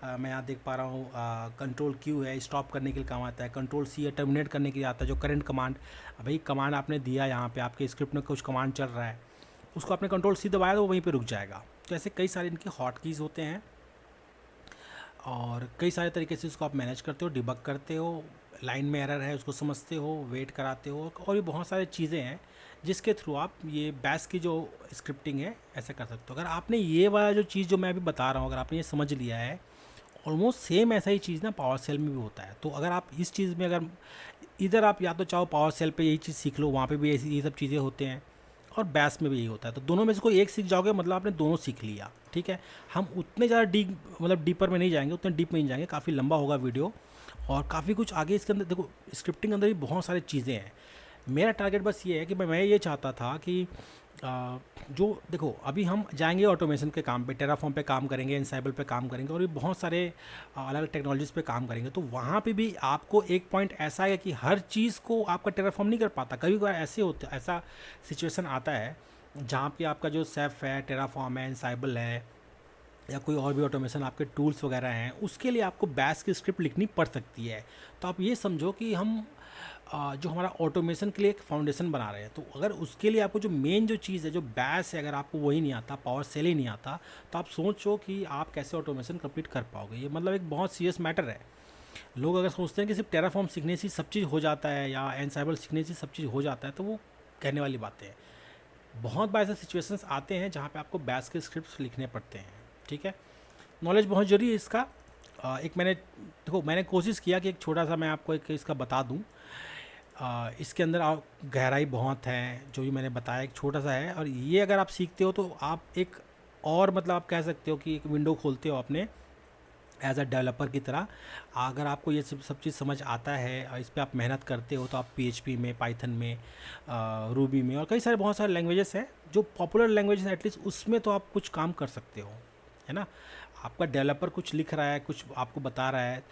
मैं यहाँ देख पा रहा हूँ कंट्रोल क्यू है, स्टॉप करने के लिए काम आता है, कंट्रोल सी है, टर्मिनेट करने के लिए आता है, जो करंट कमांड, भाई कमांड आपने दिया यहाँ पे आपके स्क्रिप्ट में कुछ कमांड चल रहा है, उसको आपने कंट्रोल सी दबाया तो वो वहीं पे रुक जाएगा। तो ऐसे कई सारे इनके हॉट कीज़ होते हैं और कई सारे तरीके से उसको आप मैनेज करते हो, डिबग करते हो, लाइन में एरर है उसको समझते हो, वेट कराते हो, और भी बहुत सारी चीज़ें हैं जिसके थ्रू आप ये बैश की जो स्क्रिप्टिंग है ऐसा कर सकते हो। अगर आपने ये वाला जो चीज़ जो मैं अभी बता रहा हूँ अगर आपने ये समझ लिया है, ऑलमोस्ट सेम ऐसा ही चीज़ ना पावर सेल में भी होता है। तो अगर आप इस चीज़ में अगर इधर आप या तो चाहो पावर सेल पे यही चीज़ सीख लो, वहाँ पे भी ऐसी ये सब चीज़ें होते हैं, और बैश में भी यही होता है, तो दोनों में से कोई एक सीख जाओगे मतलब आपने दोनों सीख लिया। ठीक है, हम उतने ज़्यादा डीप मतलब डीपर में नहीं जाएंगे, उतने डीप में नहीं जाएंगे, काफ़ी लंबा होगा वीडियो और काफ़ी कुछ आगे इसके अंदर। देखो स्क्रिप्टिंग के अंदर भी बहुत सारी चीज़ें हैं। मेरा टारगेट बस ये है कि मैं ये चाहता था कि जो देखो अभी हम जाएंगे ऑटोमेशन के काम पे, टेराफॉर्म पे काम करेंगे, एनसाइबल पे काम करेंगे और भी बहुत सारे अलग अलग टेक्नोलॉजीज़ पे काम करेंगे, तो वहाँ पे भी आपको एक पॉइंट ऐसा है कि हर चीज़ को आपका टेराफॉर्म नहीं कर पाता। कभी कभार ऐसे होता, ऐसा सिचुएशन आता है जहाँ पे आपका जो सेफ है, टेराफॉर्म है, एनसाइबल है, या कोई और भी ऑटोमेशन आपके टूल्स वगैरह हैं, उसके लिए आपको बैश की स्क्रिप्ट लिखनी पड़ सकती है। तो आप ये समझो कि हम जो हमारा ऑटोमेशन के लिए एक फाउंडेशन बना रहे हैं, तो अगर उसके लिए आपको जो मेन जो चीज़ है जो बैश है, अगर आपको वही नहीं आता, पावर सेल ही नहीं आता, तो आप सोचो कि आप कैसे ऑटोमेशन कंप्लीट कर पाओगे। ये मतलब एक बहुत सीरियस मैटर है। लोग अगर सोचते हैं कि सिर्फ टेराफॉर्म सीखने से सब चीज़ हो जाता है या एनसाइबल सीखने से सब चीज़ हो जाता है, तो वो कहने वाली बातें हैं। बहुत बार ऐसे सिचुएशंस आते हैं जहाँ पे आपको बैश के स्क्रिप्ट्स लिखने पड़ते हैं। ठीक है, नॉलेज बहुत ज़रूरी है इसका। एक मैंने देखो मैंने कोशिश किया कि एक छोटा सा मैं आपको एक इसका बता दूं। इसके अंदर गहराई बहुत है, जो भी मैंने बताया एक छोटा सा है, और ये अगर आप सीखते हो तो आप एक और मतलब आप कह सकते हो कि एक विंडो खोलते हो अपने एज अ डेवलपर की तरह। अगर आपको ये सब चीज़ समझ आता है और इस पर आप मेहनत करते हो तो आप PHP में, पाइथन में, रूबी में और कई सारे बहुत सारे लैंग्वेजेस हैं जो पॉपुलर लैंग्वेजेस हैं, एटलीस्ट उसमें तो आप कुछ काम कर सकते हो, है ना। आपका डेवलपर कुछ लिख रहा है, कुछ आपको बता रहा है,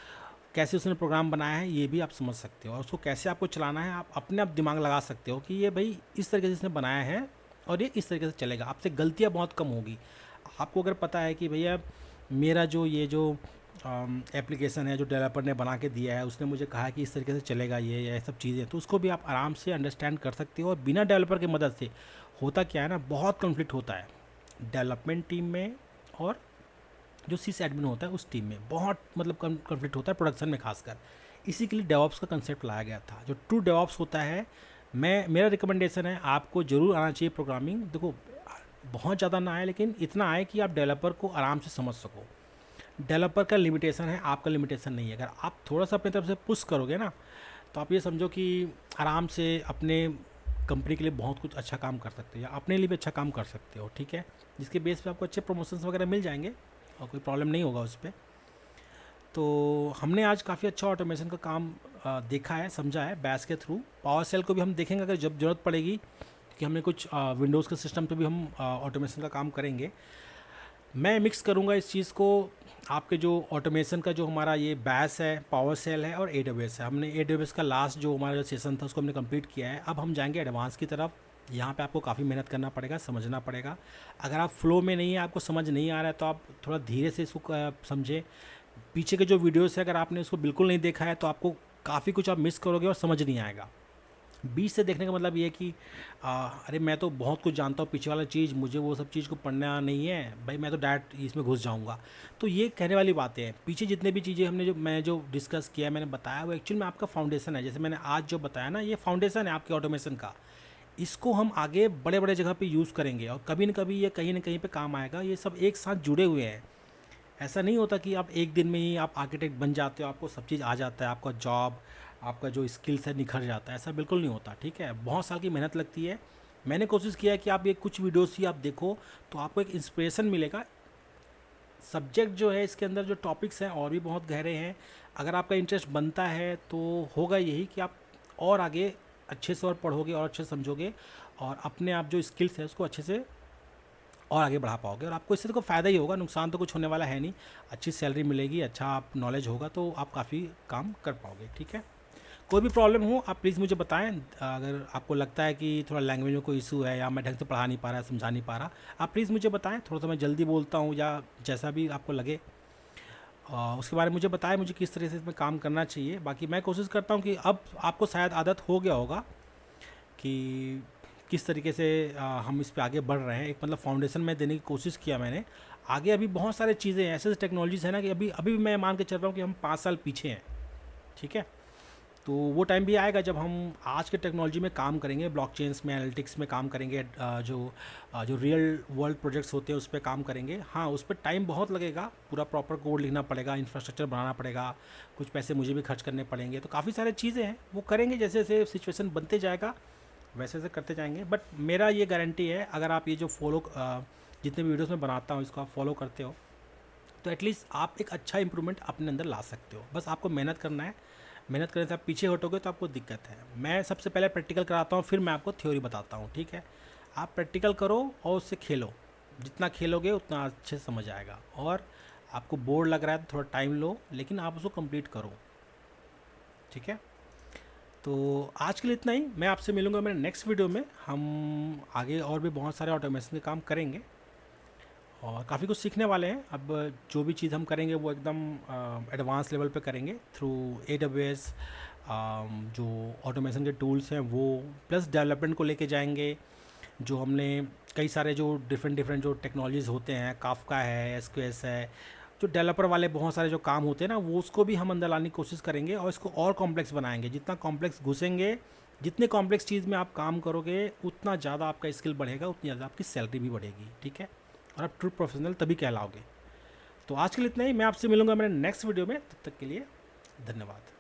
कैसे उसने प्रोग्राम बनाया है ये भी आप समझ सकते हो, और उसको कैसे आपको चलाना है आप अपने आप दिमाग लगा सकते हो कि ये भाई इस तरीके से इसने बनाया है और ये इस तरीके से चलेगा। आपसे गलतियाँ बहुत कम होगी। आपको अगर पता है कि भैया मेरा जो ये जो एप्लीकेशन है जो डेवलपर ने बना के दिया है, उसने मुझे कहा है कि इस तरीके से चलेगा ये सब चीज़ें, तो उसको भी आप आराम से अंडरस्टैंड कर सकते हो। और बिना डेवलपर की मदद से होता क्या है ना, बहुत कॉन्फ्लिक्ट होता है डेवलपमेंट टीम में और जो सिस एडमिन होता है उस टीम में, बहुत मतलब कॉन्फ्लिक्ट होता है प्रोडक्शन में खासकर। इसी के लिए डेवॉप्स का कंसेप्ट लाया गया था। जो ट्रू डेवॉप्स होता है, मेरा रिकमेंडेशन है आपको ज़रूर आना चाहिए प्रोग्रामिंग। देखो बहुत ज़्यादा ना आए, लेकिन इतना आए कि आप डेवलपर को आराम से समझ सको। डेवलपर का लिमिटेशन है, आपका लिमिटेशन नहीं है। अगर आप थोड़ा सा अपनी तरफ से पुश करोगे ना, तो आप ये समझो कि आराम से अपने कंपनी के लिए बहुत कुछ अच्छा काम कर सकते हो या अपने लिए भी अच्छा काम कर सकते हो। ठीक है, जिसके बेस पे आपको अच्छे प्रमोशंस वगैरह मिल जाएंगे और कोई प्रॉब्लम नहीं होगा उस पर। तो हमने आज काफ़ी अच्छा ऑटोमेशन का काम देखा है, समझा है बैश के थ्रू। पावर सेल को भी हम देखेंगे अगर जब ज़रूरत पड़ेगी, क्योंकि हमने कुछ विंडोज़ के सिस्टम पे भी हम ऑटोमेशन का काम करेंगे। मैं मिक्स करूंगा इस चीज़ को, आपके जो ऑटोमेशन का जो हमारा ये बैश है, पावर सेल है और AWS है। हमने AWS का लास्ट जो हमारा जो सेशन था उसको हमने कंप्लीट किया है। अब हम जाएंगे एडवांस की तरफ। यहाँ पे आपको काफ़ी मेहनत करना पड़ेगा, समझना पड़ेगा। अगर आप फ्लो में नहीं है, आपको समझ नहीं आ रहा है, तो आप थोड़ा धीरे से इसको समझें। पीछे के जो वीडियोस है अगर आपने उसको बिल्कुल नहीं देखा है तो आपको काफ़ी कुछ आप मिस करोगे और समझ नहीं आएगा। बीच से देखने का मतलब ये है कि अरे मैं तो बहुत कुछ जानता हूँ पीछे वाला चीज़, मुझे वो सब चीज़ को पढ़ना नहीं है भाई, मैं तो डायरेक्ट इसमें घुस जाऊँगा। तो ये कहने वाली बातें हैं। पीछे जितने भी चीज़ें हमने जो मैं जो डिस्कस किया, मैंने बताया, वो एक्चुअल में आपका फाउंडेशन है। जैसे मैंने आज जो बताया ना, ये फाउंडेशन है आपके ऑटोमेशन का। इसको हम आगे बड़े बड़े जगह पे यूज़ करेंगे और कभी न कभी ये कहीं न कहीं पे काम आएगा। ये सब एक साथ जुड़े हुए हैं। ऐसा नहीं होता कि आप एक दिन में ही आप आर्किटेक्ट बन जाते हो, आपको सब चीज़ आ जाता है, आपका जॉब, आपका जो स्किल्स है निखर जाता है। ऐसा बिल्कुल नहीं होता, ठीक है? बहुत साल की मेहनत लगती है। मैंने कोशिश किया है कि आप ये कुछ वीडियोस ही आप देखो, तो आपको एक इंस्पिरेशन मिलेगा। सब्जेक्ट जो है इसके अंदर जो टॉपिक्स हैं और भी बहुत गहरे हैं। अगर आपका इंटरेस्ट बनता है तो होगा यही कि आप और आगे अच्छे से और पढ़ोगे और अच्छे से समझोगे और अपने आप जो स्किल्स है उसको अच्छे से और आगे बढ़ा पाओगे। और आपको इससे तो फ़ायदा ही होगा, नुकसान तो कुछ होने वाला है नहीं। अच्छी सैलरी मिलेगी, अच्छा आप नॉलेज होगा, तो आप काफ़ी काम कर पाओगे, ठीक है? कोई भी प्रॉब्लम हो आप प्लीज़ मुझे बताएं। अगर आपको लगता है कि थोड़ा लैंग्वेज में कोई इशू है या मैं ढंग से पढ़ा नहीं पा रहा, समझा नहीं पा रहा, आप प्लीज़ मुझे बताएं। थोड़ा सा मैं जल्दी बोलता हूँ या जैसा भी आपको लगे, उसके बारे में मुझे बताएं, मुझे किस तरह से इसमें काम करना चाहिए। बाकी मैं कोशिश करता हूँ कि अब आपको शायद आदत हो गया होगा कि किस तरीके से हम इस पे आगे बढ़ रहे हैं। एक मतलब फाउंडेशन में देने की कोशिश किया मैंने। आगे अभी बहुत सारे चीज़ें हैं, ऐसे टेक्नोलॉजीज़ है ना कि अभी अभी भी मैं मान के चल रहा हूँ कि हम 5 साल पीछे हैं, ठीक है? तो वो टाइम भी आएगा जब हम आज के टेक्नोलॉजी में काम करेंगे, ब्लॉकचेन्स में, एनालिटिक्स में काम करेंगे, जो रियल वर्ल्ड प्रोजेक्ट्स होते हैं उस पे काम करेंगे। हाँ, उस पे टाइम बहुत लगेगा, पूरा प्रॉपर कोड लिखना पड़ेगा, इंफ्रास्ट्रक्चर बनाना पड़ेगा, कुछ पैसे मुझे भी खर्च करने पड़ेंगे। तो काफ़ी सारी चीज़ें हैं, वो करेंगे जैसे जैसे सिचुएशन बनते जाएगा वैसे वैसे करते जाएंगे। बट मेरा ये गारंटी है, अगर आप ये जो जितने भी वीडियोस में बनाता हूँ इसको आप फॉलो करते हो, तो एटलीस्ट आप एक अच्छा इंप्रूवमेंट अपने अंदर ला सकते हो। बस आपको मेहनत करना है। मेहनत करने से आप पीछे हटोगे तो आपको दिक्कत है। मैं सबसे पहले प्रैक्टिकल कराता हूँ, फिर मैं आपको थ्योरी बताता हूँ, ठीक है? आप प्रैक्टिकल करो और उससे खेलो। जितना खेलोगे उतना अच्छे से समझ आएगा। और आपको बोर लग रहा है तो थोड़ा टाइम लो, लेकिन आप उसको कंप्लीट करो, ठीक है? तो आज के लिए इतना ही। मैं आपसे मिलूंगा मेरे नेक्स्ट वीडियो में। हम आगे और भी बहुत सारे ऑटोमेशन के काम करेंगे और काफ़ी कुछ सीखने वाले हैं। अब जो भी चीज़ हम करेंगे वो एकदम एडवांस लेवल पे करेंगे थ्रू AWS। जो ऑटोमेशन के टूल्स हैं वो, प्लस डेवलपमेंट को लेके जाएंगे। जो हमने कई सारे जो डिफरेंट डिफरेंट जो टेक्नोलॉजीज़ होते हैं, काफका है, SQS है, जो डेवलपर वाले बहुत सारे जो काम होते हैं ना, वो उसको भी हम अंदर लाने की कोशिश करेंगे और इसको और कॉम्प्लेक्स बनाएंगे। जितना कॉम्प्लेक्स घुसेंगे, जितने कॉम्प्लेक्स चीज़ में आप काम करोगे, उतना ज़्यादा आपका स्किल बढ़ेगा, उतनी ज़्यादा आपकी सैलरी भी बढ़ेगी, ठीक है? और आप ट्रू प्रोफेशनल तभी कहलाओगे। तो आज के लिए इतना ही। मैं आपसे मिलूंगा मेरे नेक्स्ट वीडियो में। तब तक के लिए धन्यवाद।